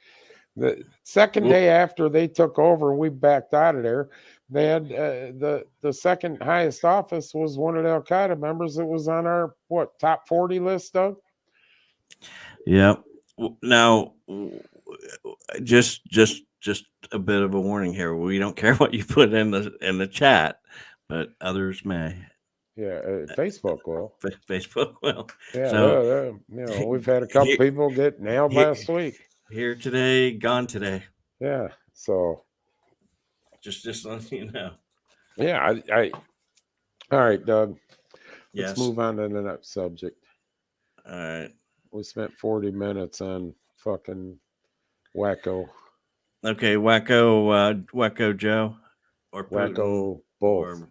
S4: The second day after they took over and we backed out of there, they had the second highest office was one of the Al Qaeda members that was on our top 40 list, Doug.
S3: Yeah. Now, just a bit of a warning here. We don't care what you put in the chat, but others may.
S4: Yeah, Facebook will.
S3: Facebook will.
S4: Yeah,
S3: so
S4: we've had a couple people get nailed last week.
S3: Here today, gone today.
S4: Yeah, so
S3: just letting you know.
S4: Yeah, all right, Doug.
S3: Yes.
S4: Let's move on to the next subject.
S3: All right.
S4: We spent 40 minutes on fucking wacko.
S3: Okay, wacko Joe or Putin,
S4: wacko both.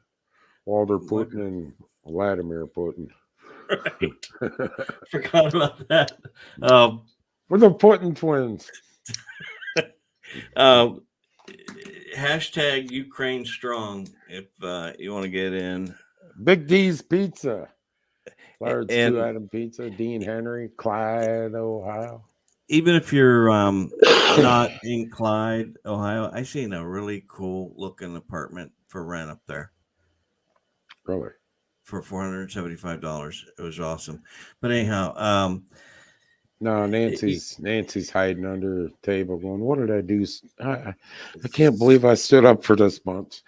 S4: Walter Putin and Vladimir Putin.
S3: Right. Forgot about that.
S4: We're the Putin twins.
S3: Hashtag Ukraine strong if you want to get in.
S4: Big D's Pizza. Large 2-item pizza. Dean Henry, Clyde, Ohio.
S3: Even if you're not in Clyde, Ohio, I seen a really cool looking apartment for rent up there.
S4: Really?
S3: For $475. It was awesome. But anyhow,
S4: no, Nancy's hiding under the table going, what did I do? I can't believe I stood up for this bunch.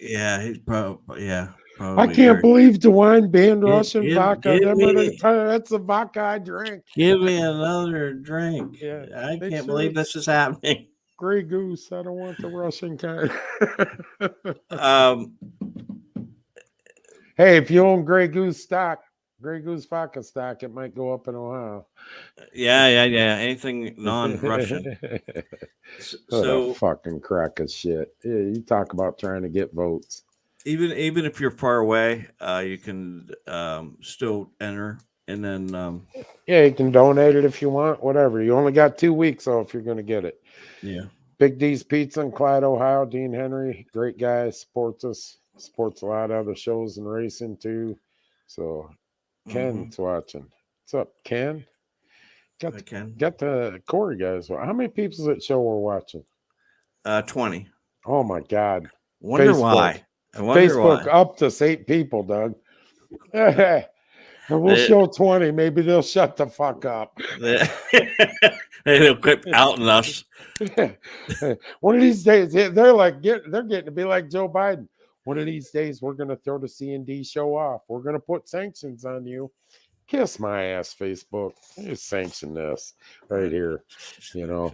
S3: Yeah, he's probably,
S4: I can't believe DeWine banned Russian vodka. That's the vodka I drink.
S3: Give me another drink.
S4: Yeah,
S3: I can't believe this is happening.
S4: Grey Goose. I don't want the Russian kind. Hey, if you own Grey Goose vodka stock, it might go up in Ohio.
S3: Yeah. Anything non-Russian. So
S4: fucking crack of shit. Yeah, you talk about trying to get votes.
S3: Even if you're far away, you can still enter, and then
S4: you can donate it if you want. Whatever. You only got 2 weeks though if you're going to get it.
S3: Yeah.
S4: Big D's Pizza in Clyde, Ohio. Dean Henry, great guy, supports us. Supports a lot of other shows and racing too. So Ken's watching. What's up, Ken? Got the Corey guys. How many people at show were watching?
S3: 20.
S4: Oh my God.
S3: Wonder
S4: Facebook.
S3: why.
S4: Facebook up to 8 people, Doug. We'll show 20. Maybe they'll shut the fuck up.
S3: They'll quit outing us.
S4: One of these days, they're getting to be like Joe Biden. One of these days, we're going to throw the C&D show off. We're going to put sanctions on you. Kiss my ass, Facebook. You sanction this right here.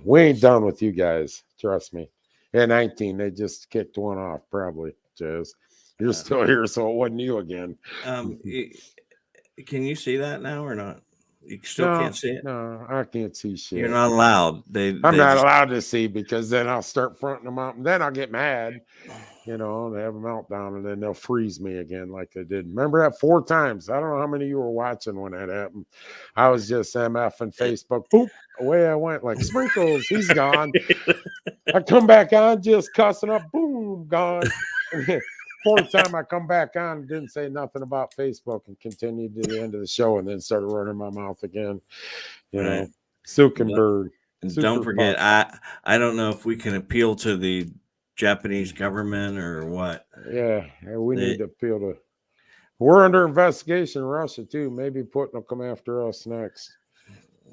S4: We ain't done with you guys. Trust me. At 19, they just kicked one off, probably, Jez. You're still here, so it wasn't you again.
S3: Can you see that now or not? You still can't see it?
S4: No, I can't see shit.
S3: You're not allowed.
S4: I'm not allowed to see because then I'll start fronting them up and then I'll get mad. They have a meltdown and then they'll freeze me again like they did. Remember that 4 times? I don't know how many of you were watching when that happened. I was just MFing Facebook. Boop, away I went like sprinkles. He's gone. I come back on just cussing up. Boom, gone. 4th time I come back on, didn't say nothing about Facebook and continued to the end of the show and then started running my mouth again. Zuckerberg.
S3: And don't forget, I don't know if we can appeal to the Japanese government or what.
S4: Yeah, we need to appeal to. We're under investigation in Russia too. Maybe Putin will come after us next.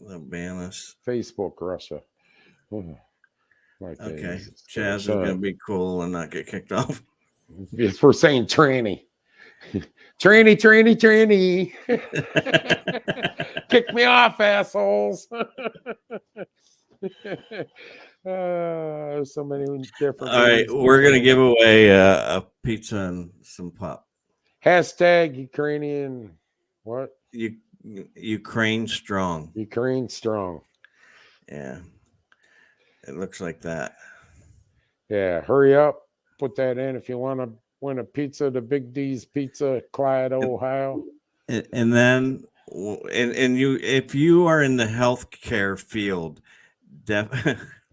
S3: They'll ban us.
S4: Facebook, Russia.
S3: Okay, Chaz is going to be cool and not get kicked off.
S4: If we're saying tranny. Tranny. Kick me off, assholes. There's so many different.
S3: All right, we're going to give away a pizza and some pop.
S4: Hashtag Ukrainian What?
S3: Ukraine strong.
S4: Ukraine strong.
S3: Yeah. It looks like that.
S4: Yeah, hurry up. Put that in if you want to win a pizza, the Big D's Pizza, Clyde, Ohio.
S3: And then and you, if you are in the healthcare field,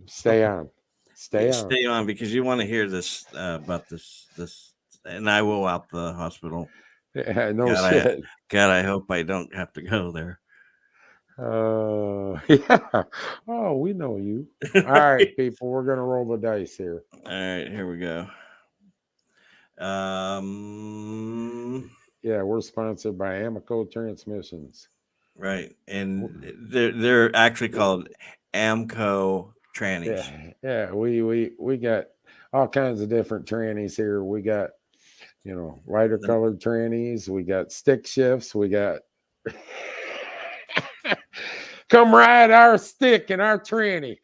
S4: Stay on. Stay on.
S3: stay on, because you want to hear this about this, and I will out the hospital.
S4: Yeah, no
S3: God,
S4: shit.
S3: I hope I don't have to go there.
S4: Yeah. Oh, we know you. All right, people, we're gonna roll the dice here.
S3: All right, here we go.
S4: Yeah, we're sponsored by Amico Transmissions.
S3: Right, and they're actually called Amco trannies.
S4: Yeah. We got all kinds of different trannies here. We got, lighter colored trannies. We got stick shifts. We got come ride our stick and our tranny.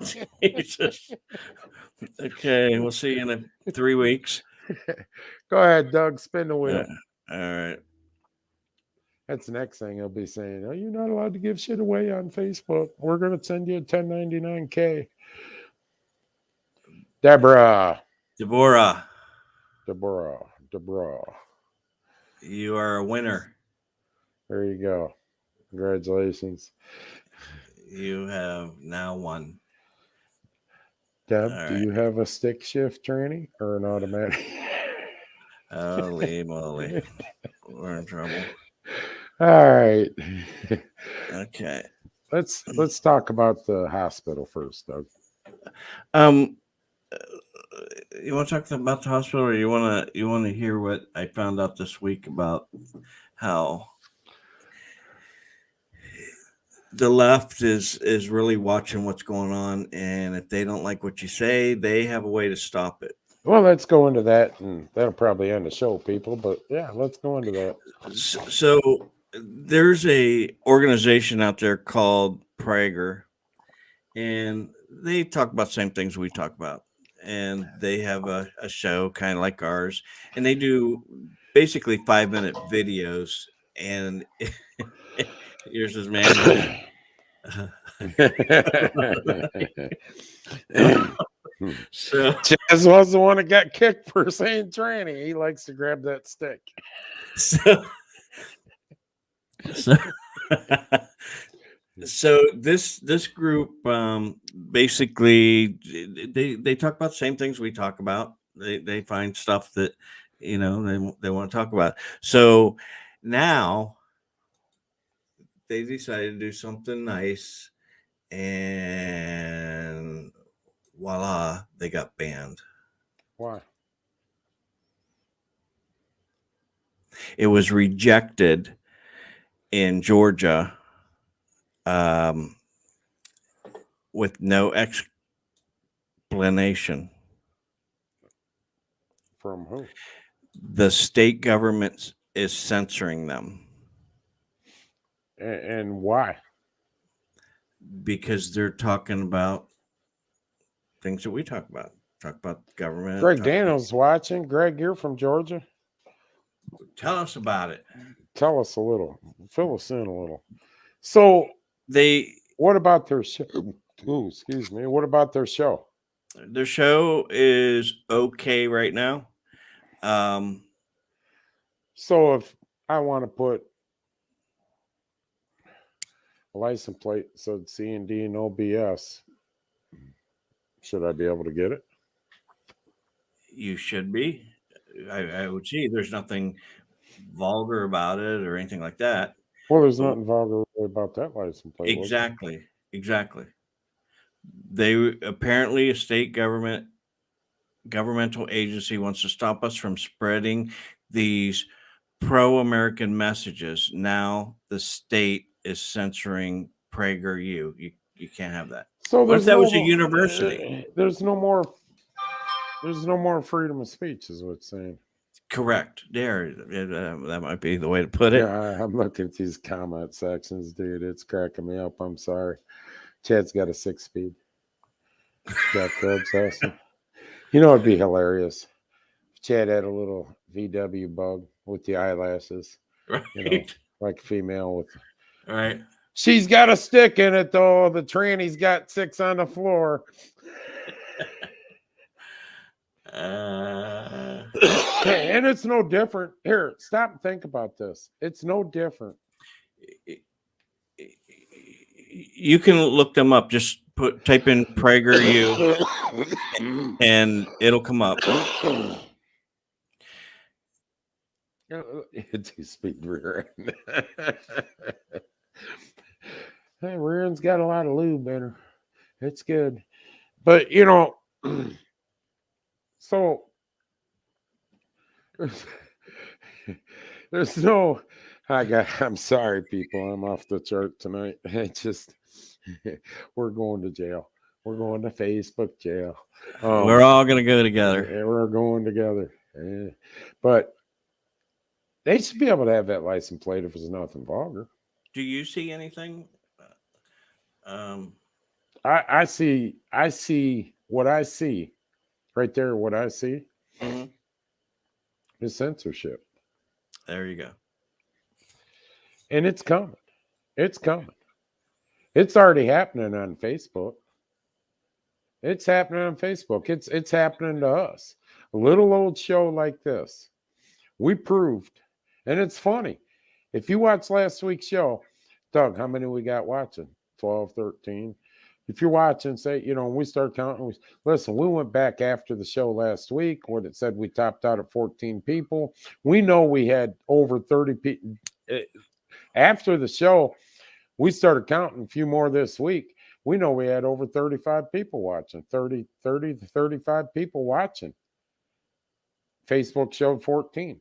S3: Jesus. Okay, we'll see you in 3 weeks.
S4: Go ahead, Doug. Spin the wheel.
S3: All right.
S4: That's the next thing he'll be saying. Oh, you're not allowed to give shit away on Facebook. We're going to send you a 1099K. Deborah.
S3: You are a winner.
S4: There you go. Congratulations.
S3: You have now won.
S4: Deb,
S3: All
S4: do
S3: right.
S4: you have a stick shift tranny or an automatic?
S3: Holy moly. We're in trouble.
S4: All right.
S3: Okay.
S4: Let's talk about the hospital first, Doug.
S3: You want to talk about the hospital, or you want to hear what I found out this week about how the left is really watching what's going on, and if they don't like what you say, they have a way to stop it.
S4: Well, let's go into that, and that'll probably end the show, people. But yeah, let's go into that.
S3: So there's a organization out there called Prager, and they talk about the same things we talk about. And they have a show kind of like ours, and they do basically 5-minute videos. And here's this man. So
S4: Chaz was the one that got kicked for saying tranny. He likes to grab that stick.
S3: So this group basically they talk about the same things we talk about. They find stuff that they want to talk about. So now they decided to do something nice, and voila, they got banned.
S4: Why?
S3: It was rejected in Georgia with no explanation.
S4: From who?
S3: The state government is censoring them.
S4: And why?
S3: Because they're talking about things that we talk about. Talk about government.
S4: Greg Daniels watching. Greg, you're from Georgia.
S3: Tell us about it.
S4: Tell us a little. Fill us in a little. So what about their show? Ooh, excuse me. What about their show?
S3: Their show is okay right now.
S4: So if I want to put a license plate that said C&D and OBS, should I be able to get it?
S3: You should be. I would see there's nothing vulgar about it or anything like that.
S4: Well, there's nothing vulgar about that license plate.
S3: Exactly. They apparently, a state governmental agency wants to stop us from spreading these pro-American messages. Now the state is censoring PragerU. You can't have that.
S4: So
S3: what if that was a university?
S4: There's no more freedom of speech, is what it's saying.
S3: Correct. That might be the way to put it.
S4: Yeah, I'm looking at these comment sections, dude. It's cracking me up. I'm sorry. Chad's got a 6-speed. Jack Craig's awesome. It'd be hilarious if Chad had a little VW bug with the eyelashes.
S3: Right.
S4: You know, like female with.
S3: Right.
S4: She's got a stick in it though. The tranny's got 6 on the floor. And it's no different. Here, stop and think about this. It's no different.
S3: You can look them up. Just type in PragerU and it'll come up.
S4: Two-speed rear end. Hey, rear end's got a lot of lube in her. It's good. But, you know, so there's no, I'm sorry, people. I'm off the chart tonight. We're going to jail. We're going to Facebook jail.
S3: We're all going to go together.
S4: Yeah, we're going together. Yeah. But they should be able to have that license plate if it's nothing vulgar.
S3: Do you see anything?
S4: I see what I see right there. What I see is censorship.
S3: There you go.
S4: And it's coming. It's coming. It's already happening on Facebook. It's happening on Facebook. It's happening to us. A little old show like this. We proved, and it's funny. If you watch last week's show, Doug, how many we got watching? 12, 13. If you're watching, say, you know, when we start counting, listen, we went back after the show last week when it said we topped out at 14 people. We know we had over 30 people. After the show, we started counting a few more this week. We know we had over 35 people watching, 30 to 35 people watching. Facebook showed 14.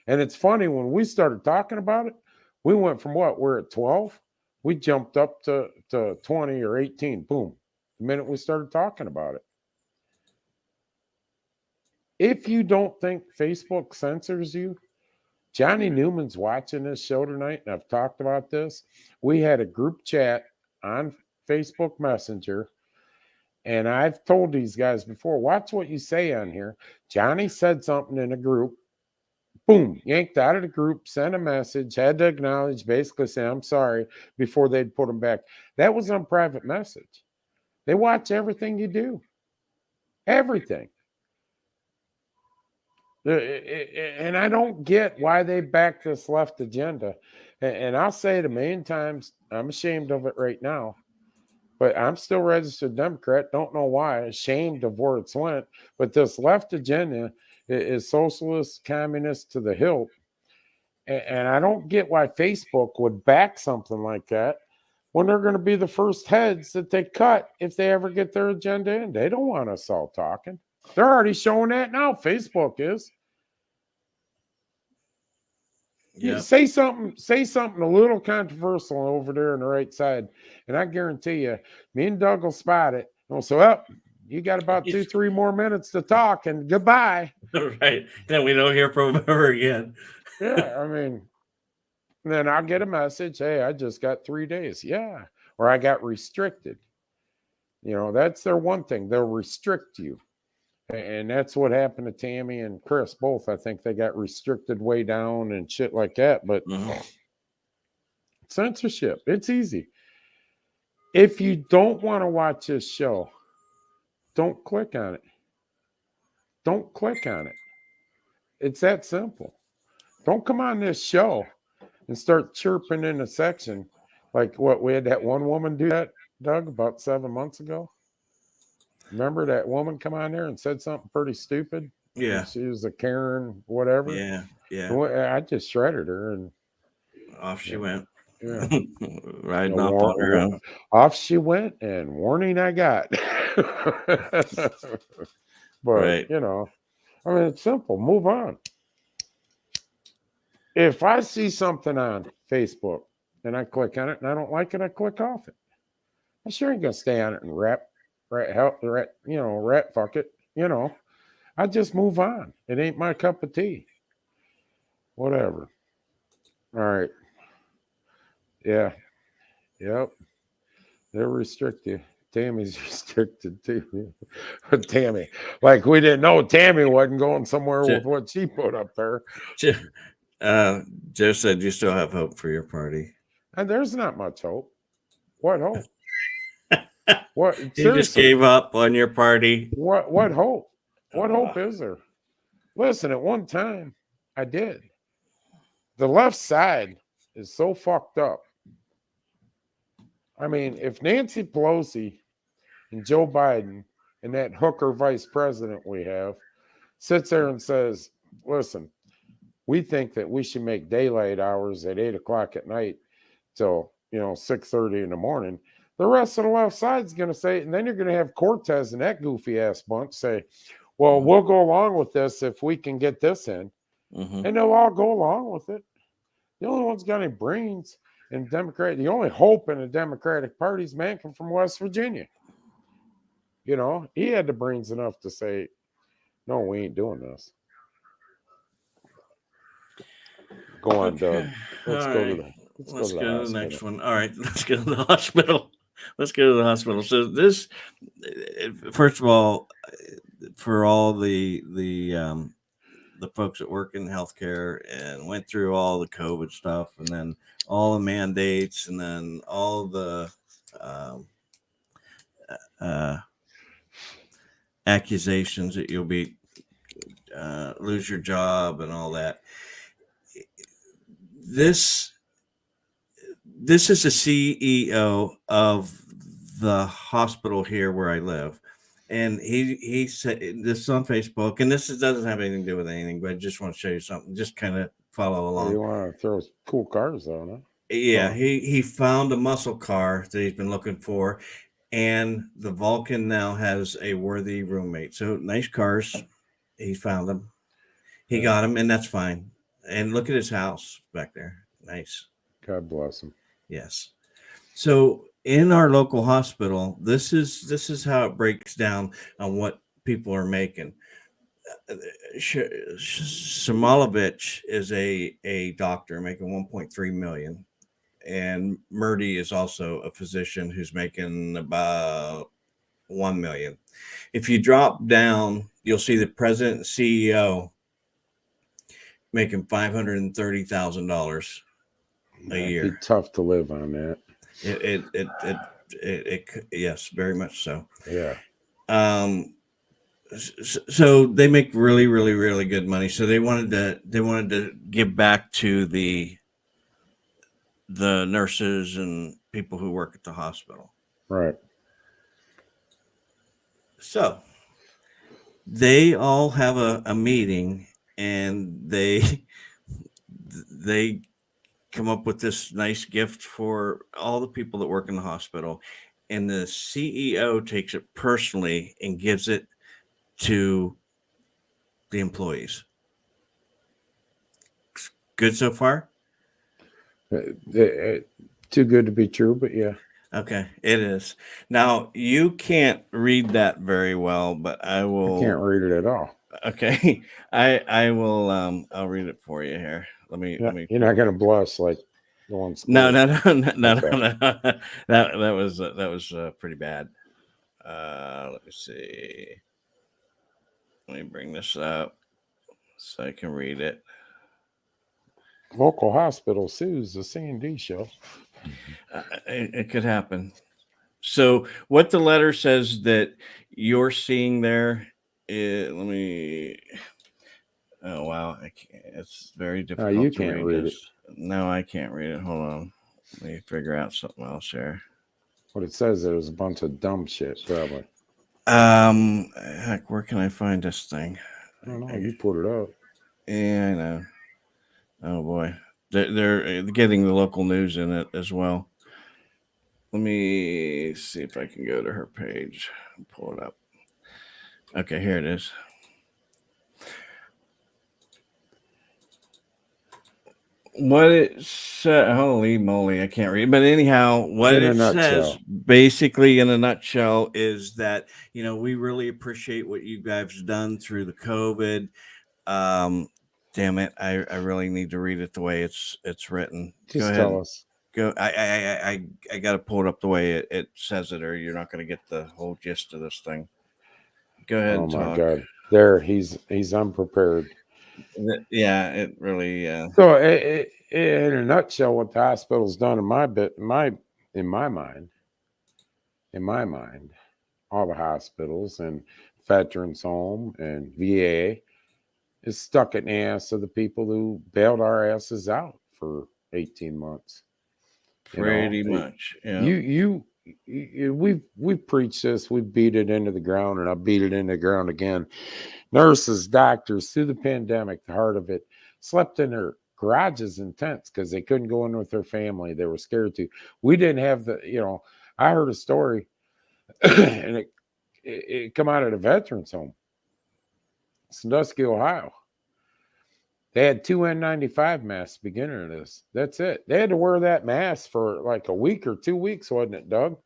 S4: And it's funny, when we started talking about it, we went from what? We're at 12. We jumped up to 20 or 18. Boom. The minute we started talking about it. If you don't think Facebook censors you, Johnny Newman's watching this show tonight, and I've talked about this. We had a group chat on Facebook Messenger, and I've told these guys before, watch what you say on here. Johnny said something in a group. Boom, yanked out of the group, sent a message, had to acknowledge, basically say, I'm sorry, before they'd put him back. That was on private message. They watch everything you do. Everything. And I don't get why they back this left agenda. And I'll say it a million times, I'm ashamed of it right now. But I'm still registered Democrat. Don't know why. Ashamed of where it's went. But this left agenda is socialist, communist to the hilt. And I don't get why Facebook would back something like that when they're going to be the first heads that they cut if they ever get their agenda in. They don't want us all talking. They're already showing that now. Facebook is. Yeah. Say something a little controversial over there on the right side, and I guarantee you, me and Doug will spot it. And we'll say, well, you got about 2-3 more minutes to talk, and goodbye.
S3: Right. Then we don't hear from him ever again.
S4: Yeah, I mean, then I'll get a message, hey, I just got 3 days. Yeah. Or I got restricted. You know, that's their one thing. They'll restrict you. And that's what happened to Tammy and Chris both. I think they got restricted way down and shit like that. But censorship, it's easy. If you don't want to watch this show, don't click on it. Don't click on it. It's that simple. Don't come on this show and start chirping in a section like what we had that one woman do that, Doug, about 7 months ago. Remember that woman come on there and said something pretty stupid?
S3: Yeah.
S4: She was a Karen, whatever.
S3: Yeah.
S4: I just shredded her and
S3: off she went.
S4: Yeah.
S3: Riding off on her own.
S4: Off she went, and warning I got. But, you know, I mean, it's simple. Move on. If I see something on Facebook and I click on it and I don't like it, I click off it. I sure ain't going to stay on it and rat fuck it. You know, I just move on. It ain't my cup of tea. Whatever. All right. Yeah. Yep. They'll restrict you. Tammy's restricted too. Tammy. Like we didn't know Tammy wasn't going somewhere with what she put up there.
S3: Joe said you still have hope for your party.
S4: And there's not much hope. What hope? What
S3: You just
S4: seriously?
S3: gave up on your party.
S4: What hope? What hope is there? Listen, at one time, I did. The left side is so fucked up. I mean, if Nancy Pelosi and Joe Biden and that hooker vice president we have sits there and says, listen, we think that we should make daylight hours at 8 o'clock at night till 6:30 in the morning. The rest of the left side is going to say, and then you're going to have Cortez and that goofy ass bunch say, well, we'll go along with this if we can get this in.
S3: Mm-hmm.
S4: And they'll all go along with it. The only one's got any brains in Democrat, the only hope in the Democratic Party is Manchin from West Virginia. He had the brains enough to say, no, we ain't doing this. Go on, Doug. Let's go to the
S3: next one. All right, let's go to the hospital. So this, first of all, for all the folks that work in healthcare and went through all the COVID stuff, and then all the mandates, and then all the accusations that you'll be lose your job and all that. This is the CEO of the hospital here where I live. And he said this on Facebook, and this doesn't have anything to do with anything, but I just want to show you something. Just kind of follow along.
S4: You want to throw cool cars on it?
S3: Yeah, he found a muscle car that he's been looking for, and the Vulcan now has a worthy roommate. So nice cars. He found them. He got them, and that's fine. And look at his house back there. Nice.
S4: God bless him.
S3: Yes. So in our local hospital, this is how it breaks down on what people are making. Shimolovich is a doctor making 1.3 million, and Murdy is also a physician who's making about 1 million. If you drop down, you'll see the president and CEO making $530,000 a year.
S4: It'd be tough to live on that.
S3: It yes, very much so.
S4: Yeah.
S3: So they make really, really, really good money. So they wanted to give back to the nurses and people who work at the hospital.
S4: Right.
S3: So they all have a meeting, and they come up with this nice gift for all the people that work in the hospital, and the CEO takes it personally and gives it to the employees. Good so far?
S4: Too good to be true, but yeah.
S3: Okay, it is. Now, you can't read that very well, but I will.
S4: I can't read it at all.
S3: Okay, I will. I'll read it for you here. Let me.
S4: You're not gonna blush like the ones.
S3: No.
S4: Okay.
S3: That was pretty bad. Let me see. Let me bring this up so I can read it.
S4: Local hospital sues the C&D show.
S3: It could happen. So what the letter says that you're seeing there is, let me. Oh wow, I can't, it's very difficult.
S4: You
S3: to
S4: can't read it.
S3: No, I can't read it. Hold on, let me figure out something else here.
S4: What it says there is a bunch of dumb shit, probably.
S3: Heck, where can I find this thing?
S4: I don't know. You put it up.
S3: Yeah, I know. Oh boy, they're getting the local news in it as well. Let me see if I can go to her page and pull it up. Okay, here it is. What it says, holy moly, I can't read. But anyhow, what it says basically in a nutshell is that, we really appreciate what you guys have done through the COVID. Damn it, I really need to read it the way it's written.
S4: Just
S3: go ahead.
S4: Tell us.
S3: Go. I got to pull it up the way it says it, or you're not going to get the whole gist of this thing. Go ahead.
S4: Oh
S3: and
S4: my
S3: talk.
S4: God! There, he's unprepared.
S3: Yeah, it really.
S4: So, in a nutshell, what the hospital's done in my mind, all the hospitals and veterans home and VA is stuck in the ass of the people who bailed our asses out for 18 months.
S3: Pretty much. Yeah.
S4: We preach this, we beat it into the ground, and I beat it into the ground again. Nurses, doctors, through the pandemic, the heart of it, slept in their garages and tents because they couldn't go in with their family. They were scared to. We didn't have I heard a story, and it come out of a veterans home, Sandusky, Ohio. They had 2 N95 masks beginning of this. That's it. They had to wear that mask for like a week or 2 weeks, wasn't it, Doug?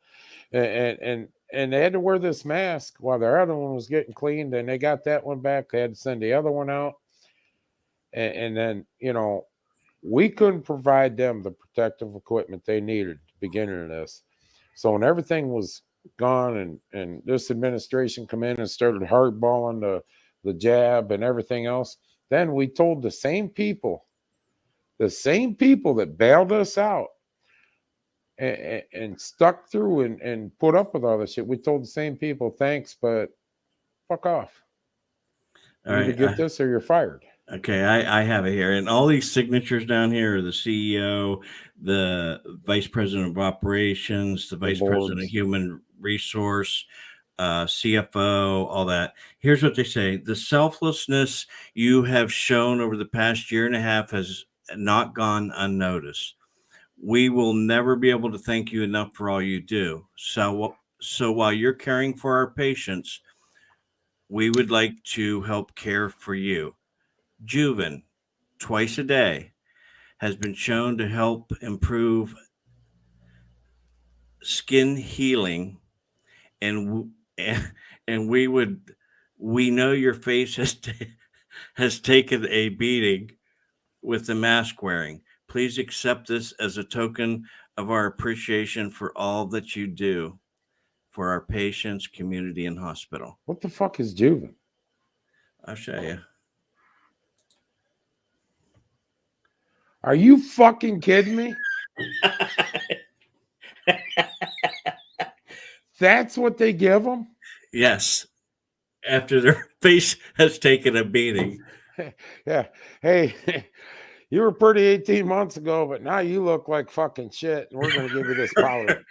S4: And they had to wear this mask while their other one was getting cleaned, and they got that one back. They had to send the other one out. And then, we couldn't provide them the protective equipment they needed at the beginning of this. So when everything was gone and this administration come in and started hardballing the jab and everything else, then we told the same people that bailed us out and stuck through and put up with all this shit. We told the same people, thanks, but fuck off. You either get this or you're fired.
S3: Okay, I have it here. And all these signatures down here are the CEO, the Vice President of Operations, the Vice President of Human Resource, CFO, all that. Here's what they say. The selflessness you have shown over the past year and a half has not gone unnoticed. We will never be able to thank you enough for all you do. So while you're caring for our patients, we would like to help care for you. Juven, twice a day, has been shown to help improve skin healing, and we know your face has taken a beating with the mask wearing. Please accept this as a token of our appreciation for all that you do for our patients, community, and hospital.
S4: What the fuck is Juven?
S3: I'll show you.
S4: Are you fucking kidding me? That's what they give them?
S3: Yes. After their face has taken a beating.
S4: Yeah. Hey, you were pretty 18 months ago, but now you look like fucking shit, and we're going to give you this powder.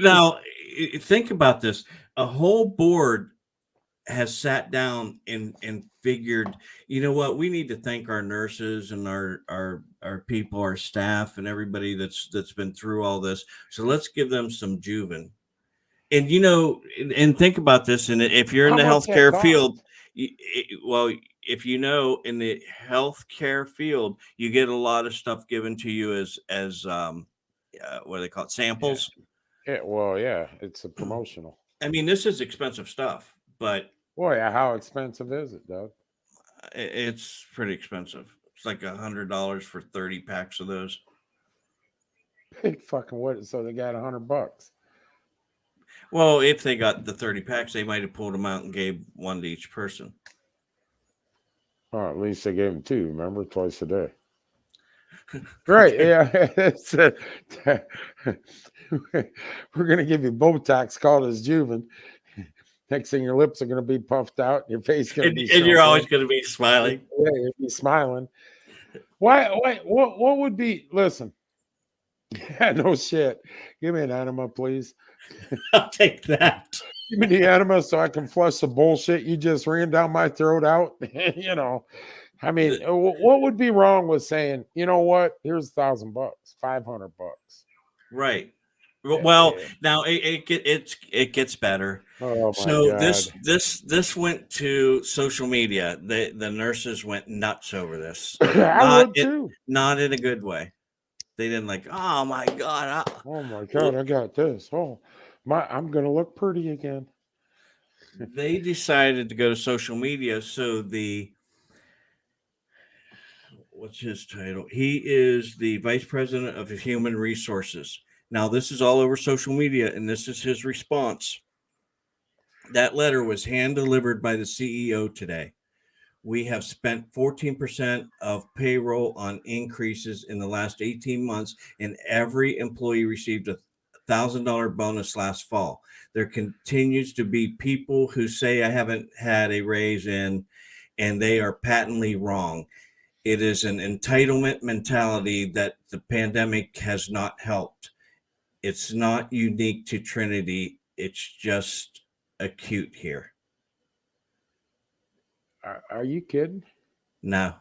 S3: Now, think about this. A whole board has sat down and figured, you know what, we need to thank our nurses and our people, our staff, and everybody that's been through all this. So let's give them some Juven. And and think about this. And if you're in the healthcare field, if in the healthcare field, you get a lot of stuff given to you as what do they call it, samples.
S4: Yeah, it's a promotional.
S3: I mean, this is expensive stuff, but
S4: boy, how expensive is it, Doug?
S3: It's pretty expensive. It's like $100 for 30 packs of those.
S4: Big fucking what? So they got $100.
S3: Well, if they got the 30 packs, they might have pulled them out and gave one to each person.
S4: Oh, at least they gave them 2. Remember, twice a day. Right? Yeah. We're gonna give you Botox called as Juven. Next thing, your lips are gonna be puffed out, your face gonna be,
S3: and you're always gonna be smiling.
S4: Yeah, you'll be smiling. Why? What would be? Listen. Yeah, no shit. Give me an enema, please.
S3: I'll take that.
S4: Give me the enema so I can flush the bullshit you just ran down my throat out. I mean, what would be wrong with saying, you know what? Here's $1,000, $500.
S3: Right. Well, now it gets better.
S4: Oh my
S3: so
S4: God.
S3: this went to social media. The nurses went nuts over this.
S4: I would too.
S3: Not in a good way. They didn't like, oh my God.
S4: Oh my God, I got this. Oh, I'm gonna look pretty again.
S3: They decided to go to social media. So what's his title? He is the Vice President of Human Resources. Now, this is all over social media, and this is his response. That letter was hand-delivered by the CEO today. We have spent 14% of payroll on increases in the last 18 months, and every employee received a $1,000 bonus last fall. There continues to be people who say I haven't had a raise in, and they are patently wrong. It is an entitlement mentality that the pandemic has not helped. It's not unique to Trinity. It's just acute here.
S4: Are you kidding?
S3: No.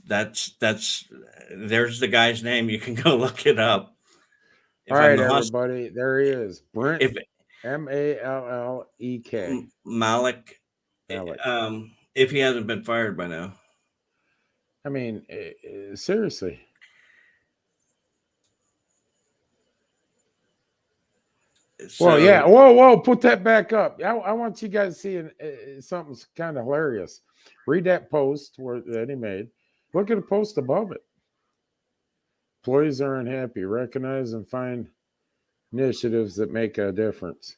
S3: There's the guy's name. You can go look it up.
S4: All right, everybody. There he is. Brent,
S3: if
S4: Mallek.
S3: Malik. If he hasn't been fired by now.
S4: I mean, seriously. Well, yeah. Whoa, put that back up. I want you guys seeing something kind of hilarious. Read that post that he made. Look at the post above it. Employees are unhappy. Recognize and find initiatives that make a difference.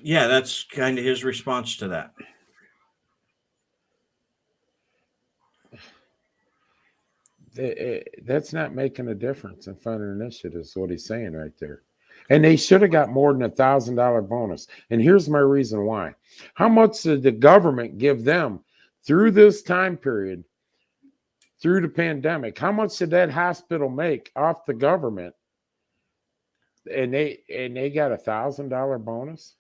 S3: Yeah, that's kind of his response to that.
S4: That's not making a difference in finding initiatives, what he's saying right there. And they should have got more than $1,000 bonus. And here's my reason why. How much did the government give them through this time period, through the pandemic? How much did that hospital make off the government? And they got $1,000 bonus?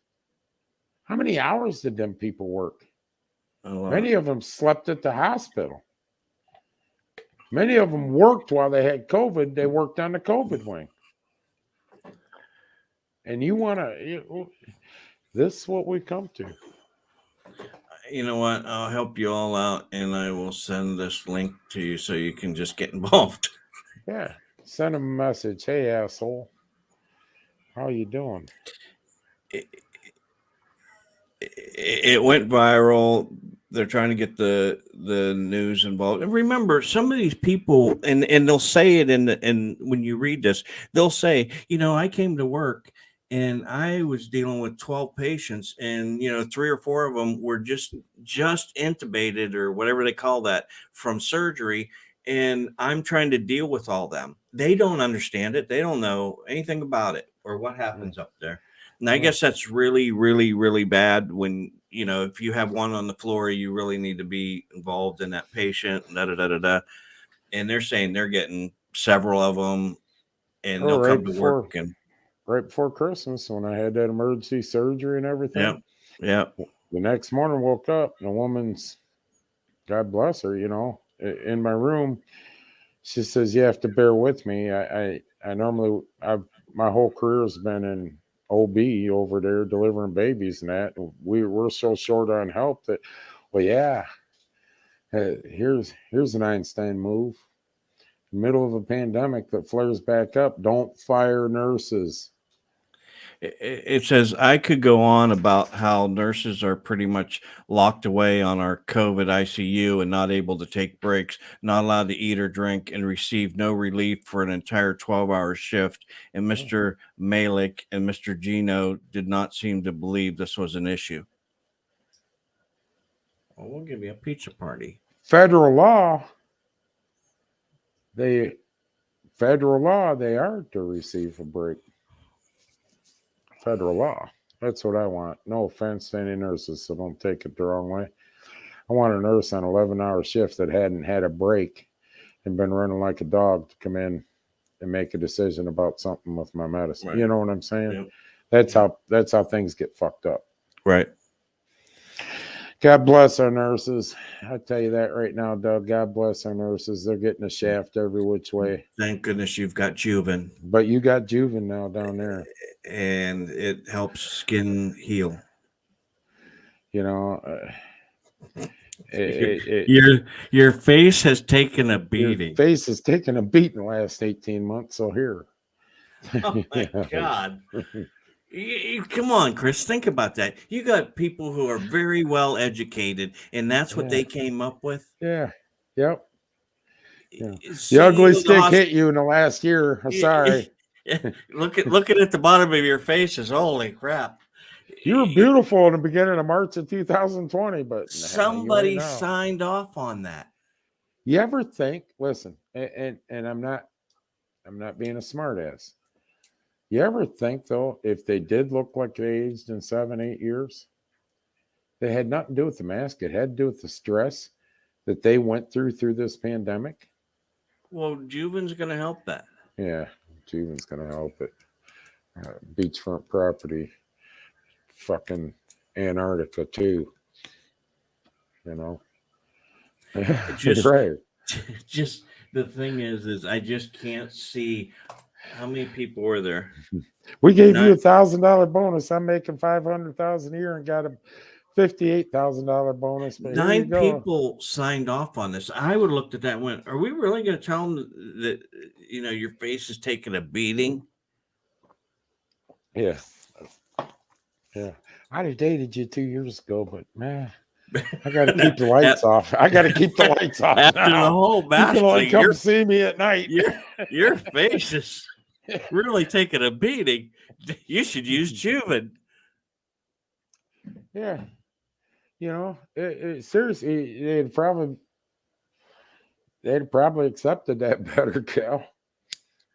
S4: How many hours did them people work? Many of them slept at the hospital. Many of them worked while they had COVID. They worked on the COVID wing. And this is what we come to.
S3: You know what? I'll help you all out, and I will send this link to you so you can just get involved.
S4: Yeah. Send them a message. Hey, asshole. How you doing?
S3: It went viral. They're trying to get the news involved. And remember, some of these people, and they'll say it in when you read this, they'll say, I came to work and I was dealing with 12 patients, and 3 or 4 of them were just intubated or whatever they call that from surgery, and I'm trying to deal with all them. They don't understand it. They don't know anything about it or what happens up there. And I guess that's really, really, really bad when, if you have one on the floor, you really need to be involved in that patient, And they're saying they're getting several of them, and they'll come to work. And
S4: right before Christmas, when I had that emergency surgery and everything.
S3: Yeah.
S4: The next morning, woke up, and a woman's, God bless her, in my room. She says, "You have to bear with me. I normally, my whole career has been in OB over there delivering babies and that. We're so short on help that, here's an Einstein move. Middle of a pandemic that flares back up. Don't fire nurses."
S3: It says, I could go on about how nurses are pretty much locked away on our COVID ICU and not able to take breaks, not allowed to eat or drink, and receive no relief for an entire 12-hour shift. And Mr. Malik and Mr. Gino did not seem to believe this was an issue. Well, we'll give you a pizza party.
S4: Federal law, they are to receive a break. Federal law. That's what I want. No offense to any nurses, so don't take it the wrong way. I want a nurse on an 11-hour shift that hadn't had a break and been running like a dog to come in and make a decision about something with my medicine. Right. You know what I'm saying? Yep. That's how things get fucked up.
S3: Right.
S4: God bless our nurses. I tell you that right now, Doug. God bless our nurses. They're getting a shaft every which way.
S3: Thank goodness you've got Juven.
S4: But you got Juven now down there.
S3: And it helps skin heal.
S4: Your
S3: face has taken a beating.
S4: Your face has taken a beating the last 18 months. So here.
S3: Oh my God. Come on, Chris. Think about that. You got people who are very well educated, and that's what they came up with.
S4: Yeah. Yep. Yeah. The ugly stick hit you in the last year. I'm sorry.
S3: Looking at the bottom of your face is holy crap.
S4: You were beautiful in the beginning of March of 2020, but
S3: somebody signed off on that.
S4: You ever think? Listen, and I'm not being a smartass. You ever think though, if they did look like they aged in 7-8 years, they had nothing to do with the mask. It had to do with the stress that they went through this pandemic.
S3: Well, Juven's going to help that.
S4: Yeah, Juven's going to help it. Beachfront property, fucking Antarctica too. You know,
S3: just
S4: right.
S3: Just the thing is I just can't see how many people were there.
S4: We gave you $1,000 bonus. I'm making $500,000 a year and got a $58,000 bonus. But
S3: 9 people signed off on this. I would have looked at that and went, are we really going to tell them that, your face is taking a beating?
S4: Yeah. Yeah. I'd have dated you 2 years ago, but man, I got to keep the lights off. After
S3: the whole mask
S4: you can only
S3: thing,
S4: come see me at night.
S3: Your face is really taking a beating. You should use Juven.
S4: Yeah. Seriously, they'd probably accepted that better, Cal.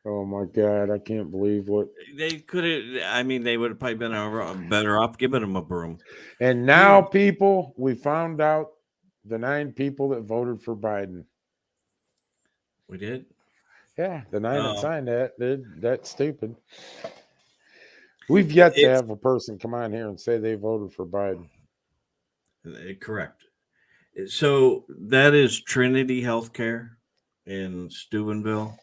S4: Oh my God, I can't believe what
S3: they could have. I mean, they would have probably been better off giving them a broom.
S4: And now, people, we found out the 9 people that voted for Biden.
S3: We did?
S4: Yeah, the 9 that signed that. That's stupid. We've yet to have a person come on here and say they voted for Biden.
S3: Correct. So that is Trinity Healthcare in Steubenville.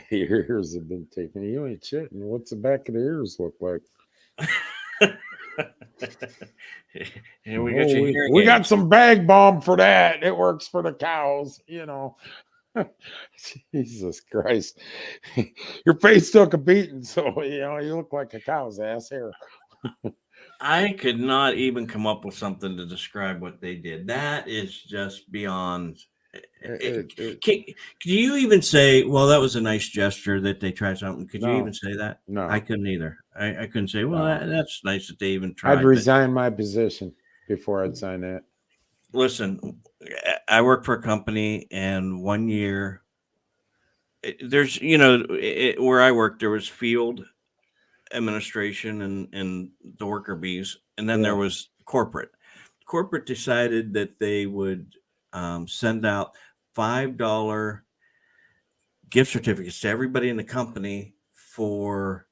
S4: Your ears have been taken. You ain't shitting. What's the back of the ears look like?
S3: And we
S4: got some bag balm for that. It works for the cows, Jesus Christ. Your face took a beating, so you look like a cow's ass here.
S3: I could not even come up with something to describe what they did. That is just beyond. Can you even say, well, that was a nice gesture that they tried something? Could you even say that?
S4: No,
S3: I couldn't either. I couldn't say, well, that's nice that they even tried.
S4: I'd resign my position before I'd sign that.
S3: Listen, I work for a company, and 1 year there's, where I worked, there was field administration and the worker bees, and then there was corporate. Corporate decided that they would send out $5 gift certificates to everybody in the company for,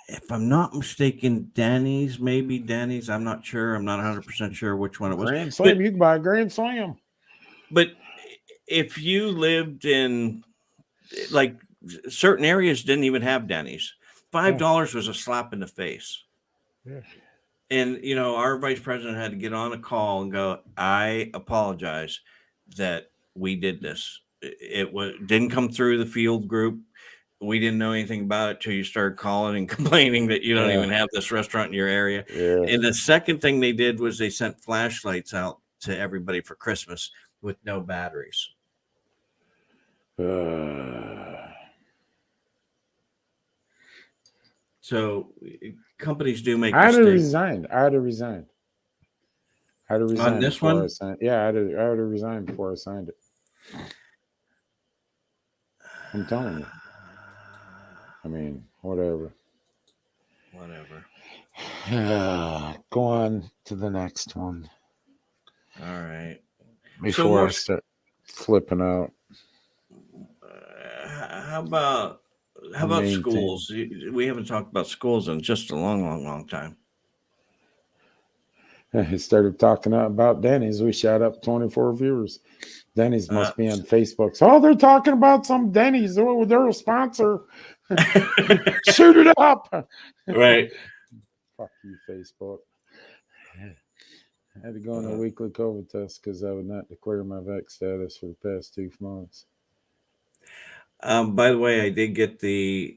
S3: if I'm not mistaken, Danny's. I'm not sure. I'm not 100% sure which one it was.
S4: Grand Slam. You can buy a Grand Slam.
S3: But if you lived in, like, certain areas didn't even have Danny's, $5 was a slap in the face.
S4: Yeah.
S3: And, our vice president had to get on a call and go, I apologize that we did this. It didn't come through the field group. We didn't know anything about it till you started calling and complaining that you don't even have this restaurant in your area.
S4: Yeah.
S3: And the second thing they did was they sent flashlights out to everybody for Christmas with no batteries. So companies do make mistakes.
S4: I'd have resigned
S3: On this one?
S4: Yeah, I'd have resigned before I signed it. I'm telling you. I mean, whatever. Go on to the next one.
S3: All right.
S4: Before I start flipping out.
S3: How about schools? We haven't talked about schools in just a long time.
S4: I started talking about Denny's. We shot up 24 viewers. Denny's must be on Facebook. So, they're talking about some Denny's. Oh, they're a sponsor. Shoot it up.
S3: Right.
S4: Fuck you, Facebook. I had to go on a weekly COVID test because I would not declare my vax status for the past 2 months.
S3: By the way, I did get the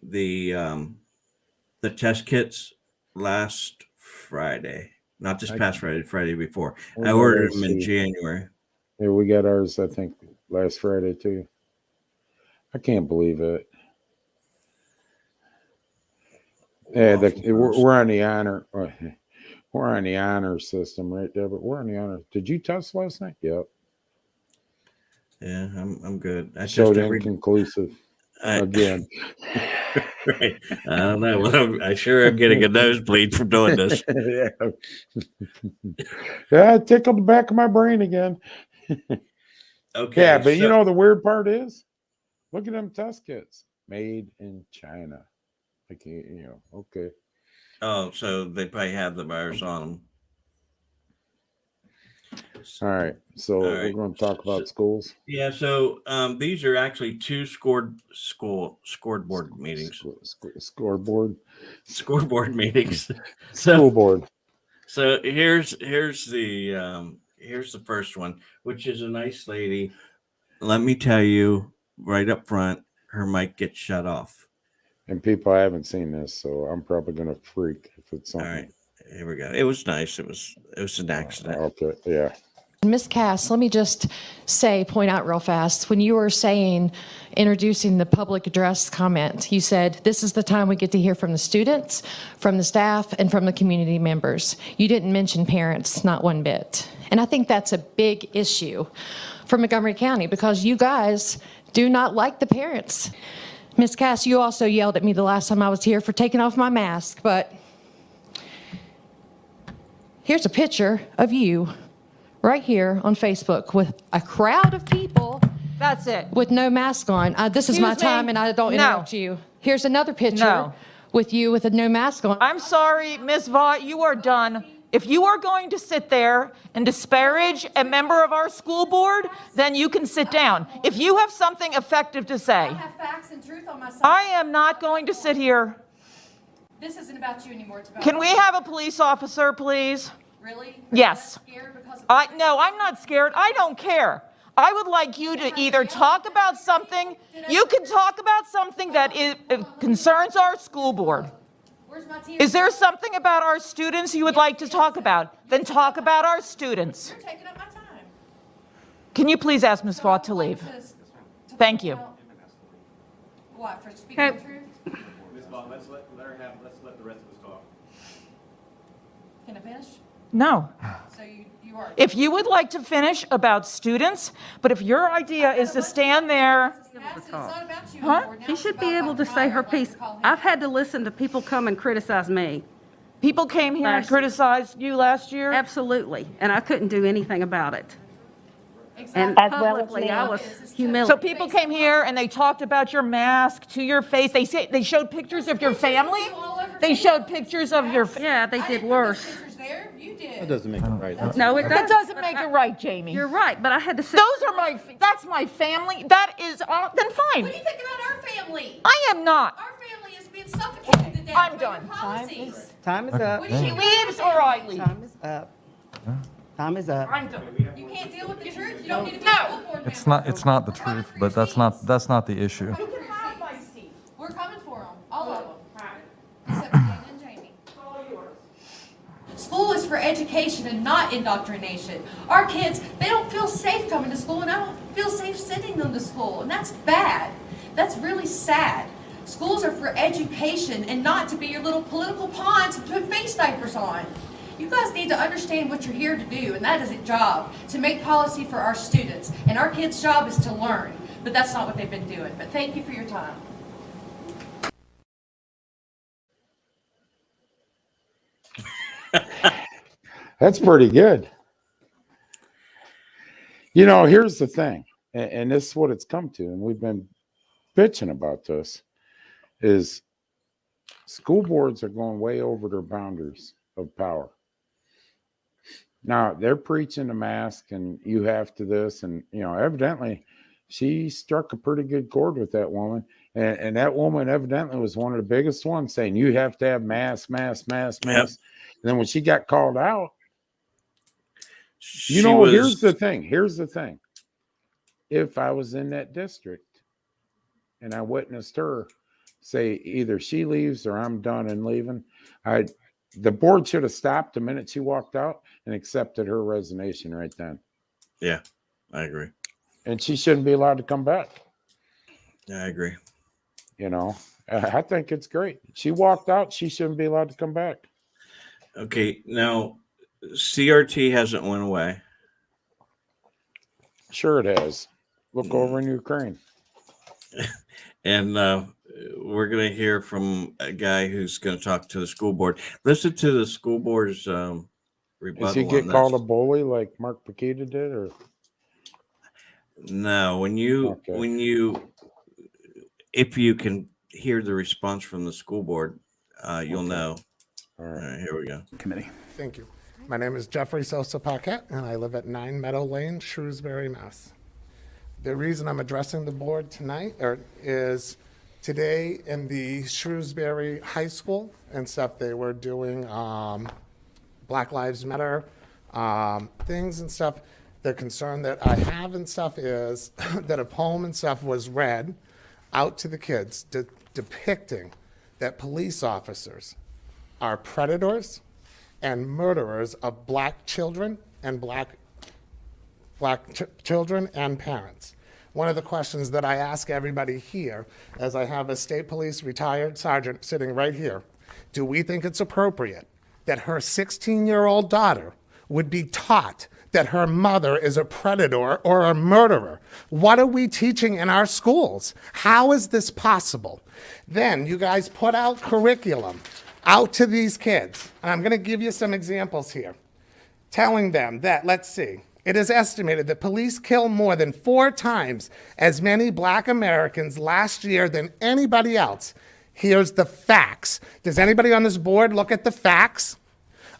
S3: test kits last Friday. Not this past Friday before. I ordered them in January.
S4: Yeah, we got ours, I think, last Friday too. I can't believe it. Yeah,
S3: waffle toast.
S4: we're on the honor. We're on the honor system right there, but we're on the honor. Did you test last night? Yep.
S3: Yeah, I'm good. I
S4: Showed
S3: just every
S4: inconclusive again.
S3: right. I don't know. I sure am getting a nosebleed from doing this.
S4: Yeah. Yeah, it tickled the back of my brain again.
S3: Okay.
S4: Yeah, but you
S3: so-
S4: know the weird part is, look at them test kits made in China. Like okay.
S3: Oh, so they probably have the virus on them.
S4: All right, so
S3: All
S4: we're
S3: right.
S4: going to talk about schools.
S3: Yeah. So these are actually two scoreboard meetings.
S4: Scoreboard.
S3: Scoreboard meetings.
S4: School board.
S3: So here's the first one, which is a nice lady. Let me tell you right up front, her mic gets shut off.
S4: And people haven't seen this, so I'm probably going to freak if it's something.
S3: All right, here we go. It was nice. It was an accident.
S4: Okay, yeah.
S10: Ms. Cass, let me just point out real fast. When you were introducing the public address comment, you said, this is the time we get to hear from the students, from the staff, and from the community members. You didn't mention parents, not one bit. And I think that's a big issue for Montgomery County because you guys do not like the parents. Ms. Cass, you also yelled at me the last time I was here for taking off my mask, but here's a picture of you right here on Facebook with a crowd of people.
S11: That's it.
S10: With no mask on. This is my
S11: Excuse me?
S10: time and I don't interrupt you. Here's another picture with you with no mask on.
S11: I'm sorry, Ms. Vaught, you are done. If you are going to sit there and disparage a member of our school board, then you can sit down. If you have something effective to say.
S10: I have facts and truth on my side.
S11: I am not going to sit here.
S10: This isn't about you anymore. It's about
S11: Can we have a police officer, please?
S10: Really?
S11: Yes.
S10: Scared because
S11: No, I'm not scared. I don't care. I would like you to either talk about something. You can talk about something that concerns our school board.
S10: Where's my tears?
S11: Is there something about our students you would like to talk about? Then talk about our students.
S10: You're taking up my time.
S11: Can you please ask Ms. Vaught to leave? Thank you.
S10: What, for speaking the truth?
S12: Ms. Vaught, let's let the rest of us talk.
S10: Can I finish?
S11: No.
S10: So you are.
S11: If you would like to finish about students, but if your idea is to stand there.
S10: It's not about you
S11: Huh?
S10: anymore. Now
S13: She
S10: it's
S13: should be
S10: about
S13: able to
S10: Dr.
S13: say her
S10: I'd like to
S13: piece.
S10: call him
S13: I've had
S10: out.
S13: to listen to people come and criticize me.
S11: People came here and
S13: Last year.
S11: criticized you last year?
S13: Absolutely. And I couldn't do anything about it. And
S10: Exactly.
S13: publicly, I was
S11: So
S13: humiliated.
S11: people came here and they talked about your mask to your face. They showed pictures of your family. They showed pictures of your.
S13: Yeah, they did worse.
S10: Pictures there, you did.
S12: That doesn't make it right.
S13: No, it
S11: That
S13: doesn't.
S11: doesn't make it right, Jamie.
S13: You're right, but I had to sit.
S11: That's my family. That is all. Then fine.
S10: What do you think about our family?
S11: I am not.
S10: Our family is being suffocated to death
S11: I'm
S10: by your
S11: done.
S10: policies.
S14: Time is up.
S10: What do you
S11: She
S10: think
S11: leaves or I leave.
S14: Time is up. Time is up.
S11: I'm done.
S10: You can't deal with the truth. You don't need to be a school board member.
S15: It's not the truth, but that's not the issue.
S10: We're coming for your seats. We're coming for them, all of them. Except for Dan and Jamie. School is for education and not indoctrination. Our kids, they don't feel safe coming to school, and I don't feel safe sending them to school, and that's bad. That's really sad. Schools are for education and not to be your little political pawns to put face diapers on. You guys need to understand what you're here to do, and that is a job, to make policy for our students. And our kids' job is to learn, but that's not what they've been doing. But thank you for your time.
S4: That's pretty good. You know, here's the thing, and this is what it's come to, and we've been bitching about this, is school boards are going way over their boundaries of power. Now, they're preaching a mask, and you have to this, and, you know, evidently, she struck a pretty good chord with that woman, and that woman evidently was one of the biggest ones saying, you have to have mask. And then when she got called out, here's the thing. If I was in that district and I witnessed her say either she leaves or I'm done and leaving, the board should have stopped the minute she walked out and accepted her resignation right then.
S3: Yeah, I agree.
S4: And she shouldn't be allowed to come back.
S3: Yeah, I agree.
S4: You know, I think it's great. She walked out. She shouldn't be allowed to come back.
S3: Okay, now CRT hasn't went away.
S4: Sure it has. Look over in Ukraine.
S3: And we're going to hear from a guy who's going to talk to the school board. Listen to the school board's rebuttal.
S4: Does he get called a bully like Mark Paquita did, or
S3: no? When you if you can hear the response from the school board, you'll know. All right, here we go.
S16: Committee.
S17: Thank you. My name is Jeffrey Sosa Paquette, and I live at 9 Meadow Lane, Shrewsbury, Mass. The reason I'm addressing the board tonight is today in the Shrewsbury High School and stuff, they were doing Black Lives Matter things and stuff. The concern that I have and stuff is that a poem and stuff was read out to the kids depicting that police officers are predators and murderers of black children and black children and parents. One of the questions that I ask everybody here, as I have a state police retired sergeant sitting right here, do we think it's appropriate that her 16-year-old daughter would be taught that her mother is a predator or a murderer? What are we teaching in our schools? How is this possible? Then you guys put out curriculum out to these kids. And I'm going to give you some examples here. Telling them that, let's see, it is estimated that police killed more than 4 times as many black Americans last year than anybody else. Here's the facts. Does anybody on this board look at the facts?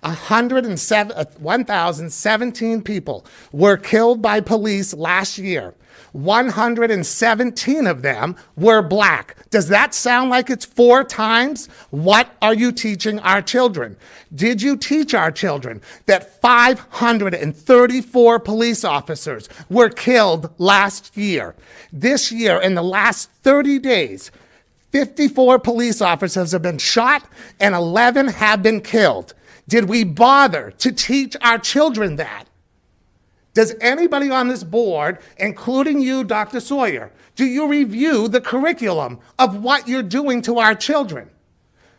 S17: 1,017 people were killed by police last year. 117 of them were black. Does that sound like it's 4 times? What are you teaching our children? Did you teach our children that 534 police officers were killed last year? This year, in the last 30 days, 54 police officers have been shot and 11 have been killed. Did we bother to teach our children that? Does anybody on this board, including you, Dr. Sawyer, do you review the curriculum of what you're doing to our children?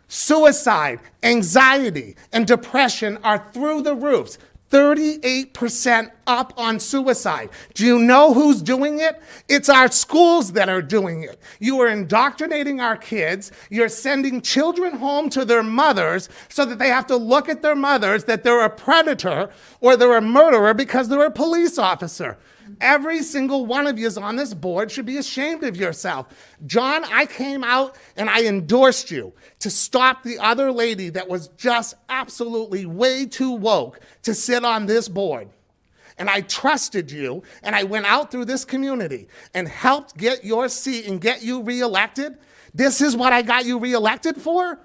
S17: Suicide, anxiety, and depression are through the roofs. 38% up on suicide. Do you know who's doing it? It's our schools that are doing it. You are indoctrinating our kids. You're sending children home to their mothers so that they have to look at their mothers that they're a predator or they're a murderer because they're a police officer. Every single one of you on this board should be ashamed of yourself. John, I came out and I endorsed you to stop the other lady that was just absolutely way too woke to sit on this board. And I trusted you, and I went out through this community and helped get your seat and get you reelected. This is what I got you reelected for?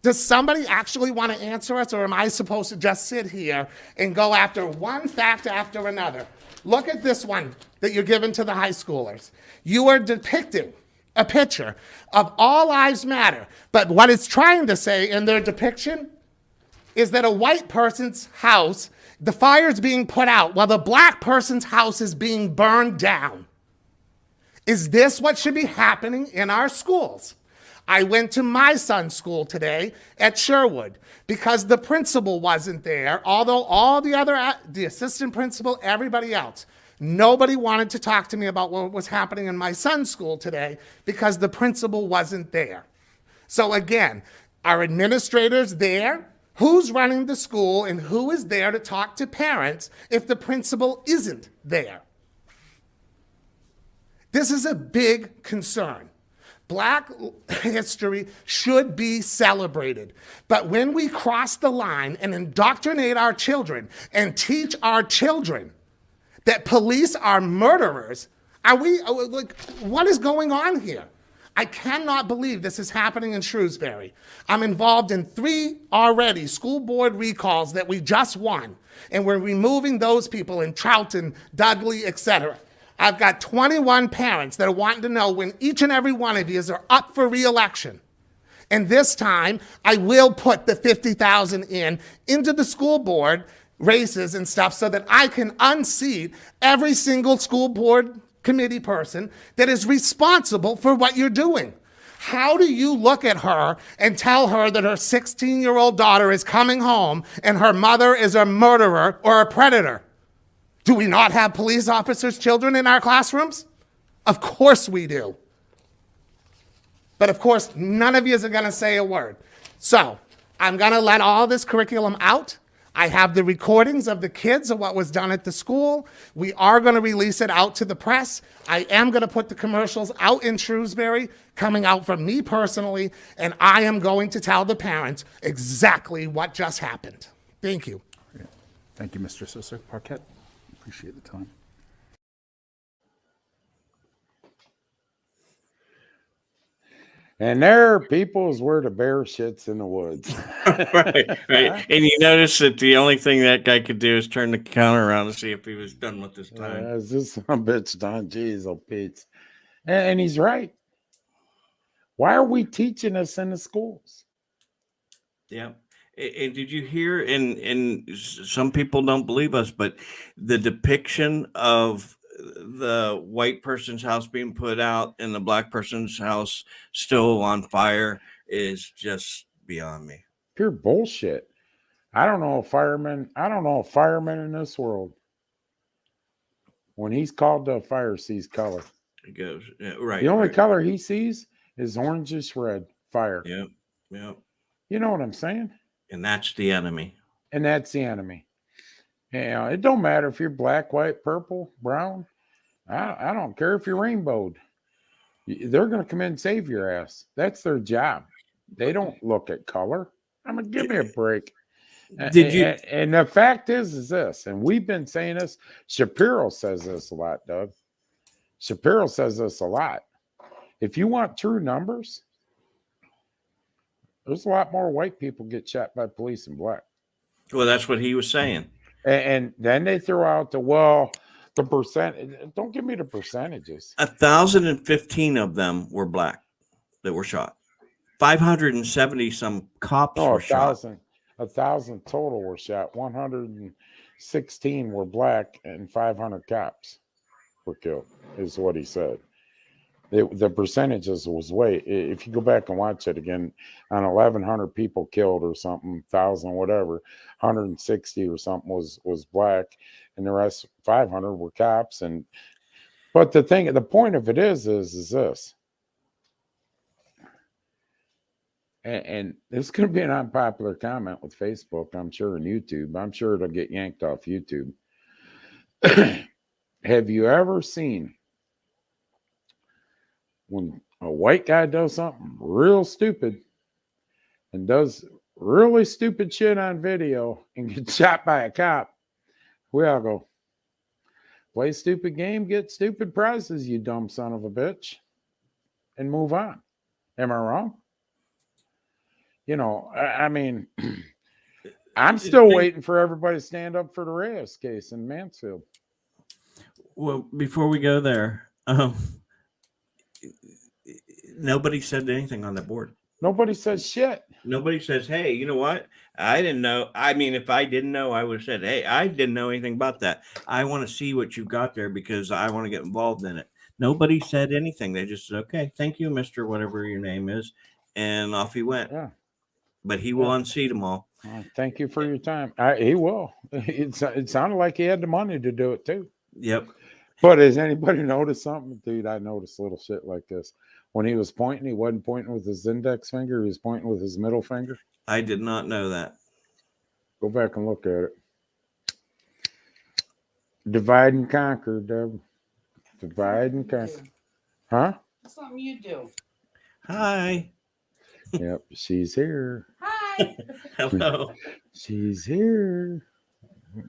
S17: Does somebody actually want to answer us, or am I supposed to just sit here and go after one fact after another? Look at this one that you're giving to the high schoolers. You are depicting a picture of all lives matter, but what it's trying to say in their depiction is that a white person's house, the fire's being put out while the black person's house is being burned down. Is this what should be happening in our schools? I went to my son's school today at Sherwood because the principal wasn't there, although all the assistant principal, everybody else, nobody wanted to talk to me about what was happening in my son's school today because the principal wasn't there. So again, are administrators there? Who's running the school and who is there to talk to parents if the principal isn't there? This is a big concern. Black history should be celebrated. But when we cross the line and indoctrinate our children and teach our children that police are murderers, what is going on here? I cannot believe this is happening in Shrewsbury. I'm involved in 3 already school board recalls that we just won, and we're removing those people in Troughton, Dudley, etc. I've got 21 parents that are wanting to know when each and every one of you are up for re-election. And this time, I will put the $50,000 into the school board races and stuff so that I can unseat every single school board committee person that is responsible for what you're doing. How do you look at her and tell her that her 16-year-old daughter is coming home and her mother is a murderer or a predator? Do we not have police officers' children in our classrooms? Of course we do. But of course, none of you are going to say a word. So I'm going to let all this curriculum out. I have the recordings of the kids of what was done at the school. We are going to release it out to the press. I am going to put the commercials out in Shrewsbury, coming out from me personally, and I am going to tell the parents exactly what just happened. Thank you.
S16: Thank you, Mr. Sosa. Parquet, appreciate the time.
S4: And there, people is where the bear shits in the woods.
S3: right. And you notice that the only thing that guy could do is turn the counter around to see if he was done with his time.
S4: Is this some bitch done? Jeez, oh Pete. And he's right. Why are we teaching this in the schools?
S3: Yeah. And did you hear, and some people don't believe us, but the depiction of the white person's house being put out and the black person's house still on fire is just beyond me.
S4: Pure bullshit. I don't know a fireman in this world, when he's called to a fire, sees color.
S3: It goes, right.
S4: The only color he sees is orangish red fire.
S3: Yep. Yep.
S4: You know what I'm saying?
S3: And that's the enemy.
S4: And that's the enemy. It don't matter if you're black, white, purple, brown. I don't care if you're rainbowed. They're going to come in and save your ass. That's their job. They don't look at color. I mean, give me a break. And the fact is this, and we've been saying this. Shapiro says this a lot, Doug. Shapiro says this a lot. If you want true numbers, there's a lot more white people get shot by police than black.
S3: Well, that's what he was saying.
S4: And then they throw out the percent. Don't give me the percentages.
S3: 1,015 of them were black that were shot. 570 some cops were shot.
S4: 1,000 total were shot. 116 were black, and 500 cops were killed. Is what he said. The percentages was way. If you go back and watch it again, on 1,100 people killed or something, 1,000 whatever, 160 or something was black, and the rest 500 were cops. But the point of it is this, and this could be an unpopular comment with Facebook, I'm sure, and YouTube. I'm sure it'll get yanked off YouTube. Have you ever seen when a white guy does something real stupid and does really stupid shit on video and gets shot by a cop, we all go, play stupid game, get stupid prizes, you dumb son of a bitch, and move on. Am I wrong? I mean, I'm still waiting for everybody to stand up for the Reyes case in Mansfield.
S3: Well, before we go there, nobody said anything on the board.
S4: Nobody says shit.
S3: Nobody says, hey, you know what? I didn't know. I mean, if I didn't know, I would have said, hey, I didn't know anything about that. I want to see what you got there because I want to get involved in it. Nobody said anything. They just said, okay, thank you, Mr. Whatever your name is. And off he went.
S4: Yeah.
S3: But he will unseat them all.
S4: Thank you for your time. He will. It sounded like he had the money to do it too.
S3: Yep.
S4: But has anybody noticed something? Dude, I noticed little shit like this. When he was pointing, he wasn't pointing with his index finger. He was pointing with his middle finger.
S3: I did not know that.
S4: Go back and look at it. Divide and conquer, Deb. Divide and conquer. Huh?
S14: That's something you do.
S3: Hi.
S4: Yep, she's here.
S14: Hi.
S3: Hello.
S4: She's here.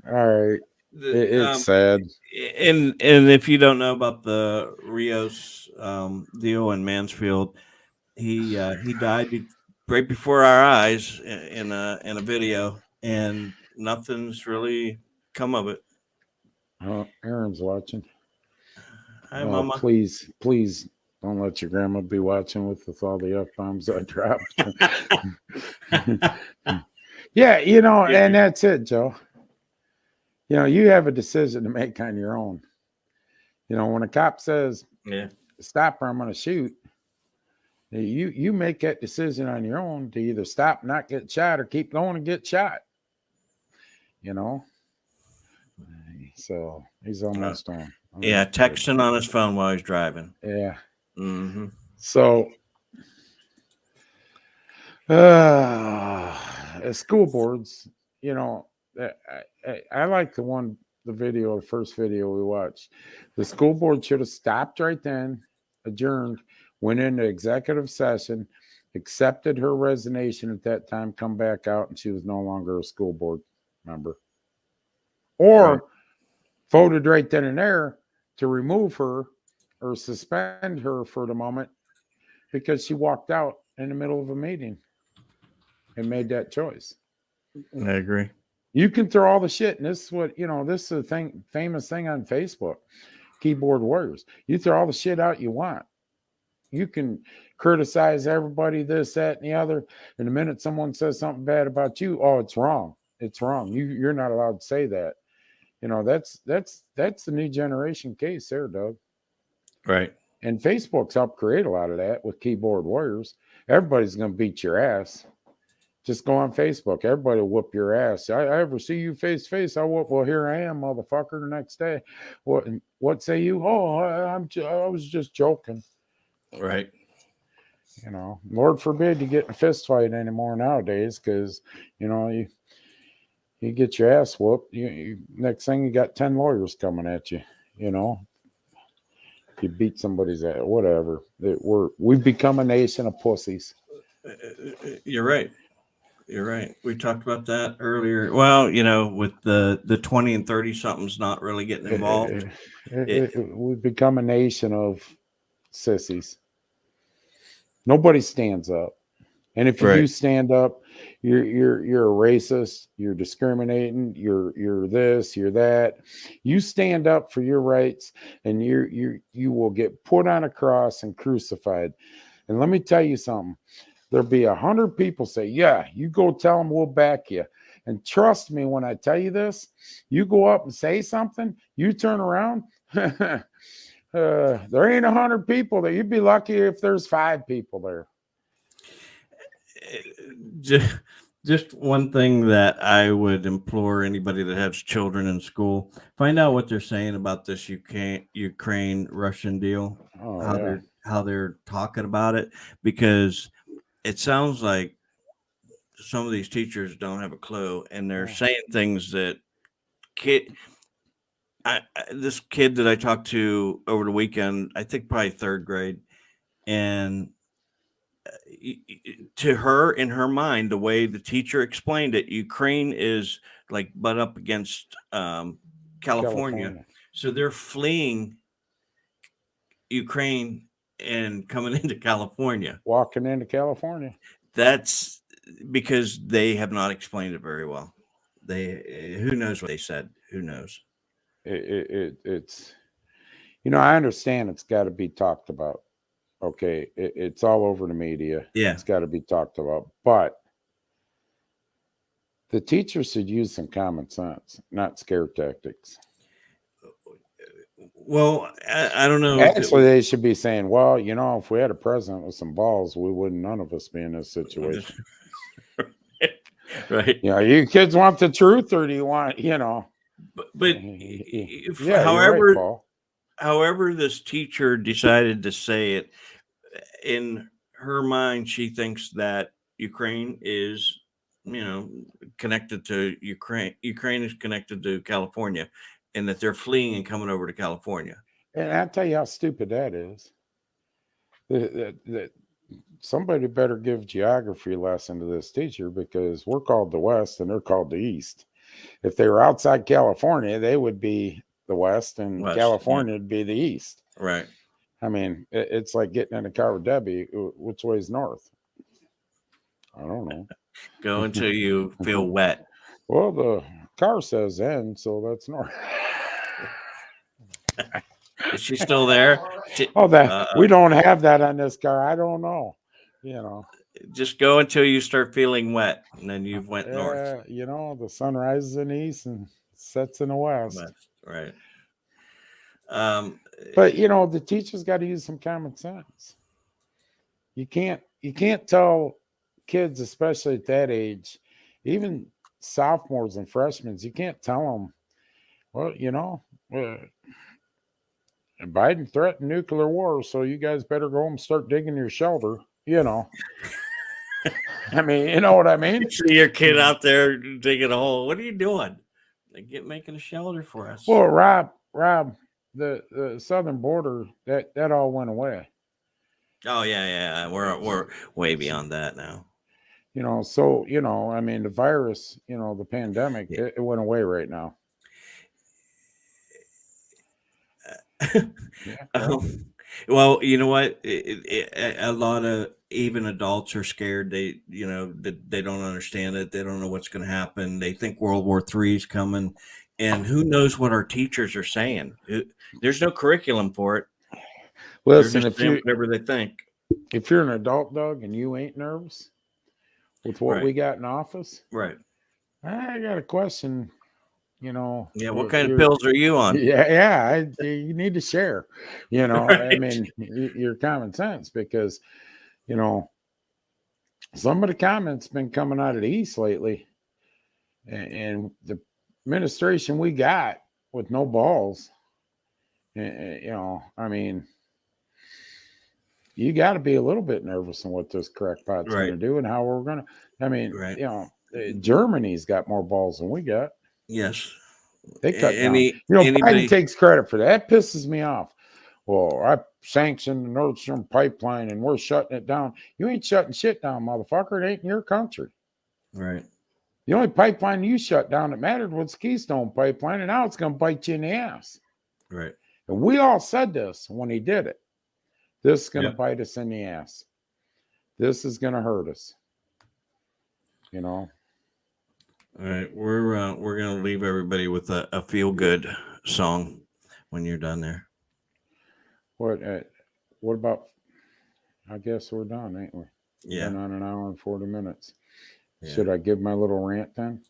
S4: All right. It's sad.
S3: And if you don't know about the Rios deal in Mansfield, he died right before our eyes in a video, and nothing's really come of it.
S4: Oh, Aaron's watching.
S3: Hi, Mama.
S4: Please don't let your grandma be watching with all the F-bombs I dropped. Yeah, and that's it, Joe. You have a decision to make on your own. You know, when a cop says,
S3: Yeah.
S4: stop or I'm going to shoot, you make that decision on your own to either stop, not get shot, or keep going and get shot. You know? So he's almost on.
S3: Yeah, texting on his phone while he's driving.
S4: Yeah.
S3: Mm-hmm.
S4: So, school boards, you know, I like the first video we watched. The school board should have stopped right then, adjourned, went into executive session, accepted her resignation at that time, come back out, and she was no longer a school board member. Or voted right then and there to remove her or suspend her for the moment because she walked out in the middle of a meeting and made that choice.
S3: I agree.
S4: You can throw all the shit, and this is what, you know, this is a famous thing on Facebook, keyboard warriors. You throw all the shit out you want. You can criticize everybody, this, that, and the other. And the minute someone says something bad about you, oh, it's wrong. It's wrong. You're not allowed to say that. You know, that's the new generation case there, Doug.
S3: Right.
S4: And Facebook's helped create a lot of that with keyboard warriors. Everybody's going to beat your ass. Just go on Facebook. Everybody will whoop your ass. I ever see you face to face, I whoop. Well, here I am, motherfucker. The next day, what say you? Oh, I was just joking.
S3: Right.
S4: You know, Lord forbid you get in a fist fight anymore nowadays, because you know you get your ass whooped. You next thing you got 10 lawyers coming at you. You know, you beat somebody's ass, whatever. We've become a nation of pussies.
S3: You're right. You're right. We talked about that earlier. Well, you know, with the 20 and 30 somethings not really getting involved.
S4: We've become a nation of sissies. Nobody stands up. And if you do stand up, you're a racist, you're discriminating, you're this, you're that. You stand up for your rights, and you will get put on a cross and crucified. And let me tell you something. There'll be 100 people say, yeah, you go tell them we'll back you. And trust me when I tell you this, you go up and say something, you turn around, there ain't 100 people there. You'd be lucky if there's 5 people there.
S3: Just one thing that I would implore anybody that has children in school, find out what they're saying about this Ukraine-Russian deal, how they're talking about it, because it sounds like some of these teachers don't have a clue, and they're saying things that this kid that I talked to over the weekend, I think probably 3rd grade, and to her, in her mind, the way the teacher explained it, Ukraine is like butt up against California. So they're fleeing Ukraine and coming into California.
S4: Walking into California.
S3: That's because they have not explained it very well. Who knows what they said? Who knows?
S4: It's, you know, I understand it's got to be talked about. Okay, it's all over the media.
S3: Yeah,
S4: it's got to be talked about. But the teachers should use some common sense, not scare tactics.
S3: Well, I don't know.
S4: Actually, they should be saying, well, you know, if we had a president with some balls, none of us be in this situation.
S3: Right.
S4: You know, you kids want the truth, or do you want, you know?
S3: But
S4: yeah,
S3: however,
S4: right,
S3: however this teacher decided to say it, in her mind, she thinks that Ukraine is, you know, connected to Ukraine. Ukraine is connected to California, and that they're fleeing and coming over to California.
S4: And I'll tell you how stupid that is. That somebody better give geography lesson to this teacher, because we're called the West and they're called the East. If they were outside California, they would be the West, and California would be the East.
S3: Right.
S4: I mean, it's like getting in a car with Debbie. Which way is north? I don't know.
S3: Go until you feel wet.
S4: Well, the car says N, so that's north.
S3: Is she still there?
S4: We don't have that on this car. I don't know. You know,
S3: just go until you start feeling wet, and then you've went north.
S4: You know, the sun rises in the east and sets in the west.
S3: Right.
S4: But the teachers got to use some common sense. You can't tell kids, especially at that age, even sophomores and freshmen, you can't tell them, well, Biden threatened nuclear war, so you guys better go home and start digging your shelter. I mean, you know what I mean?
S3: You see your kid out there digging a hole. What are you doing? Making a shelter for us.
S4: Well, Rob, the southern border, that all went away.
S3: Oh yeah. We're way beyond that now.
S4: So I mean, the virus, the pandemic, it went away right now.
S3: Well, you know what? A lot of even adults are scared. They don't understand it. They don't know what's going to happen. They think World War III is coming, and who knows what our teachers are saying? There's no curriculum for it.
S4: Listen,
S3: whatever they think.
S4: If you're an adult, Doug, and you ain't nervous with what we got in office,
S3: right?
S4: I got a question.
S3: Yeah, what kind of pills are you on?
S4: Yeah, you need to share. Right. I mean, your common sense, because some of the comments been coming out of the East lately, and the administration we got with no balls. I mean, you got to be a little bit nervous on what this crackpot's going to do and how we're going to. I mean, Germany's got more balls than we got.
S3: Yes.
S4: They cut down. Biden takes credit for that. That pisses me off. Well, I sanctioned the Nord Stream pipeline and we're shutting it down. You ain't shutting shit down, motherfucker. It ain't in your country.
S3: Right.
S4: The only pipeline you shut down that mattered was the Keystone pipeline, and now it's going to bite you in the ass.
S3: Right.
S4: And we all said this when he did it. This is going to bite us in the ass. This is going to hurt us. All
S3: right, we're going to leave everybody with a feel good song when you're done there.
S4: What about? I guess we're done, ain't we?
S3: Yeah.
S4: Been on an hour and 40 minutes.
S3: Yeah.
S4: Should I give my little rant then?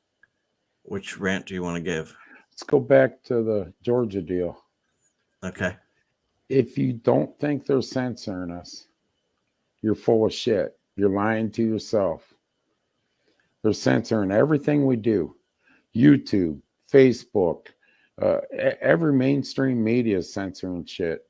S3: Which rant do you want to give?
S4: Let's go back to the Georgia deal.
S3: Okay.
S4: If you don't think they're censoring us, you're full of shit. You're lying to yourself. They're censoring everything we do. YouTube, Facebook, every mainstream media is censoring shit.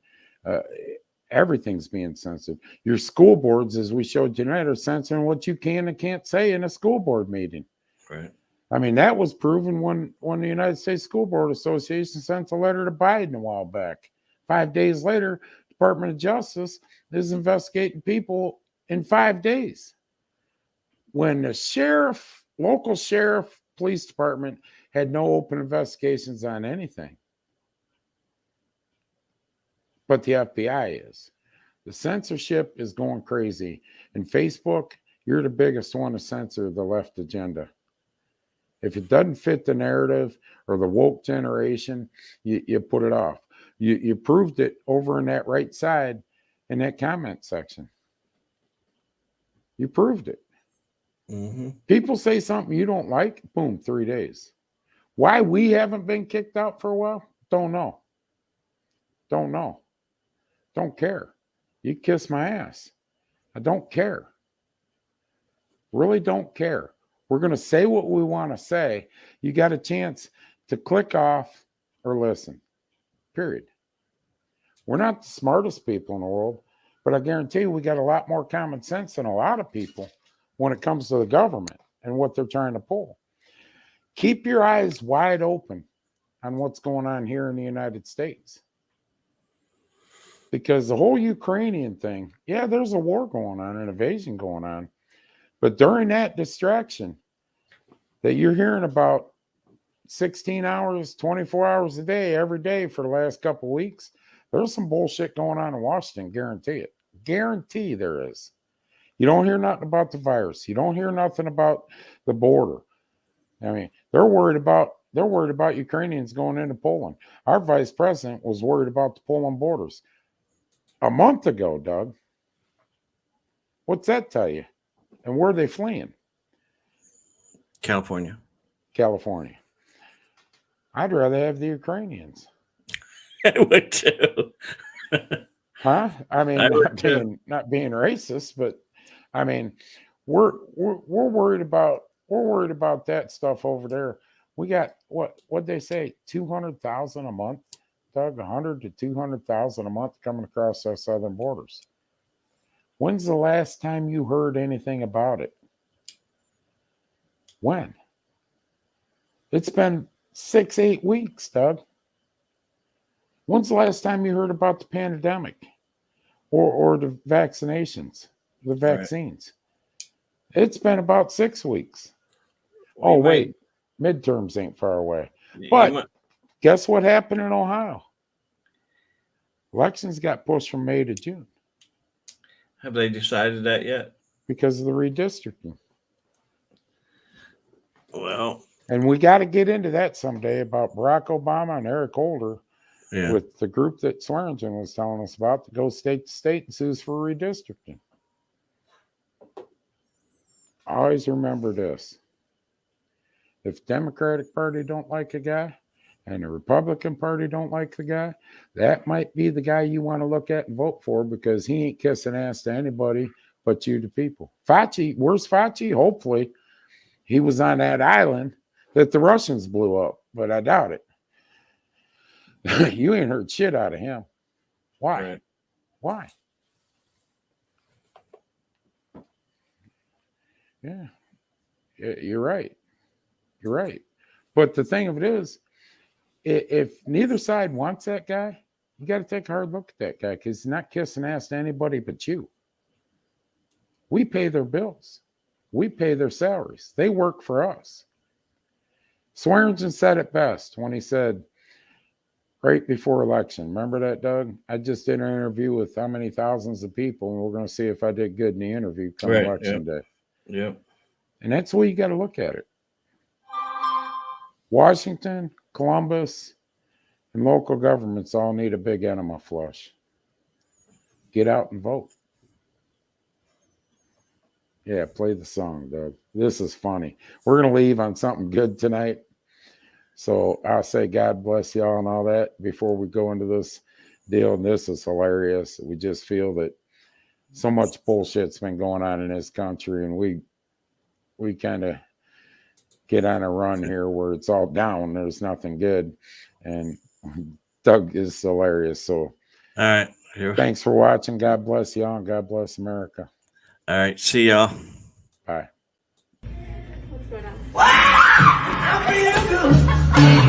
S4: Everything's being censored. Your school boards, as we showed tonight, are censoring what you can and can't say in a school board meeting.
S3: Right.
S4: I mean, that was proven when the United States School Board Association sent a letter to Biden a while back. 5 days later, Department of Justice is investigating people in 5 days. When the local sheriff, police department had no open investigations on anything. But the FBI is. The censorship is going crazy. And Facebook, you're the biggest one to censor the left agenda. If it doesn't fit the narrative or the woke generation, you put it off. You proved it over in that right side in that comment section. You proved it.
S3: Mm-hmm.
S4: People say something you don't like, boom, 3 days. Why we haven't been kicked out for a while? Don't know. Don't care. You kiss my ass. I don't care. Really don't care. We're going to say what we want to say. You got a chance to click off or listen. Period. We're not the smartest people in the world, but I guarantee you we got a lot more common sense than a lot of people when it comes to the government and what they're trying to pull. Keep your eyes wide open on what's going on here in the United States. Because the whole Ukrainian thing, yeah, there's a war going on, an invasion going on. But during that distraction that you're hearing about 16 hours, 24 hours a day, every day for the last couple of weeks, there's some bullshit going on in Washington, guarantee it. Guarantee there is. You don't hear nothing about the virus. You don't hear nothing about the border. I mean, they're worried about Ukrainians going into Poland. Our vice president was worried about the Poland borders a month ago, Doug. What's that tell you? And where are they fleeing?
S3: California.
S4: I'd rather have the Ukrainians.
S3: I would too.
S4: Huh? I mean,
S3: I would too.
S4: not being racist, but I mean, we're worried about that stuff over there. We got what'd they say? 200,000 a month, Doug. 100 to 200,000 a month coming across our southern borders. When's the last time you heard anything about it? When? It's been 6-8 weeks, Doug. When's the last time you heard about the pandemic or the vaccinations, the vaccines? Right. It's been about 6 weeks. Oh, wait. Midterms ain't far away. But guess what happened in Ohio? Elections got pushed from May to June.
S3: Have they decided that yet?
S4: Because of the redistricting.
S3: Well,
S4: and we got to get into that someday about Barack Obama and Eric Holder with the group that Swearingen was telling us about to go state to state and sues for redistricting. Always remember this. If the Democratic Party don't like a guy and the Republican Party don't like the guy, that might be the guy you want to look at and vote for, because he ain't kissing ass to anybody but you, the people. Fauci, where's Fauci? Hopefully he was on that island that the Russians blew up, but I doubt it. You ain't heard shit out of him. Why?
S3: Right.
S4: Why? Yeah, you're right. You're right. But the thing of it is, if neither side wants that guy, you got to take a hard look at that guy, because he's not kissing ass to anybody but you. We pay their bills. We pay their salaries. They work for us. Swearingen said it best when he said, right before election, remember that, Doug? I just did an interview with how many thousands of people, and we're going to see if I did good in the interview come election day.
S3: Yep.
S4: And that's the way you got to look at it. Washington, Columbus, and local governments all need a big enema flush. Get out and vote. Yeah, play the song, Doug. This is funny. We're going to leave on something good tonight. So I'll say God bless y'all and all that before we go into this deal. And this is hilarious. We just feel that so much bullshit's been going on in this country, and we kind of get on a run here where it's all down. There's nothing good. And Doug is hilarious. So
S3: all right.
S4: Thanks for watching. God bless y'all, and God bless America.
S3: All right. See y'all.
S4: Bye.
S18: What's going on? I feel good. I feel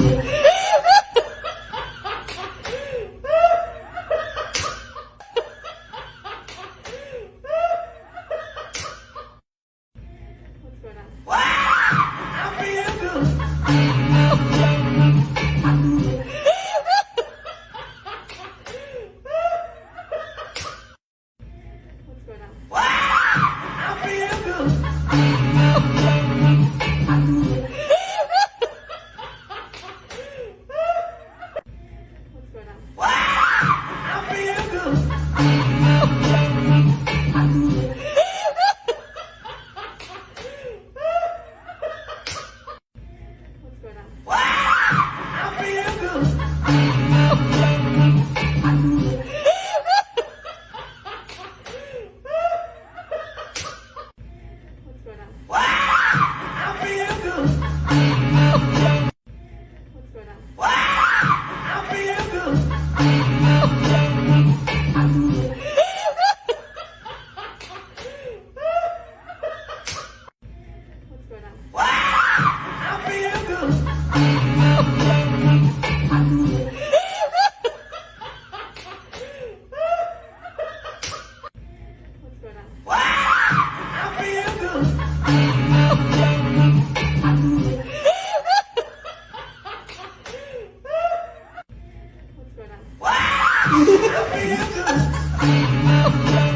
S18: good.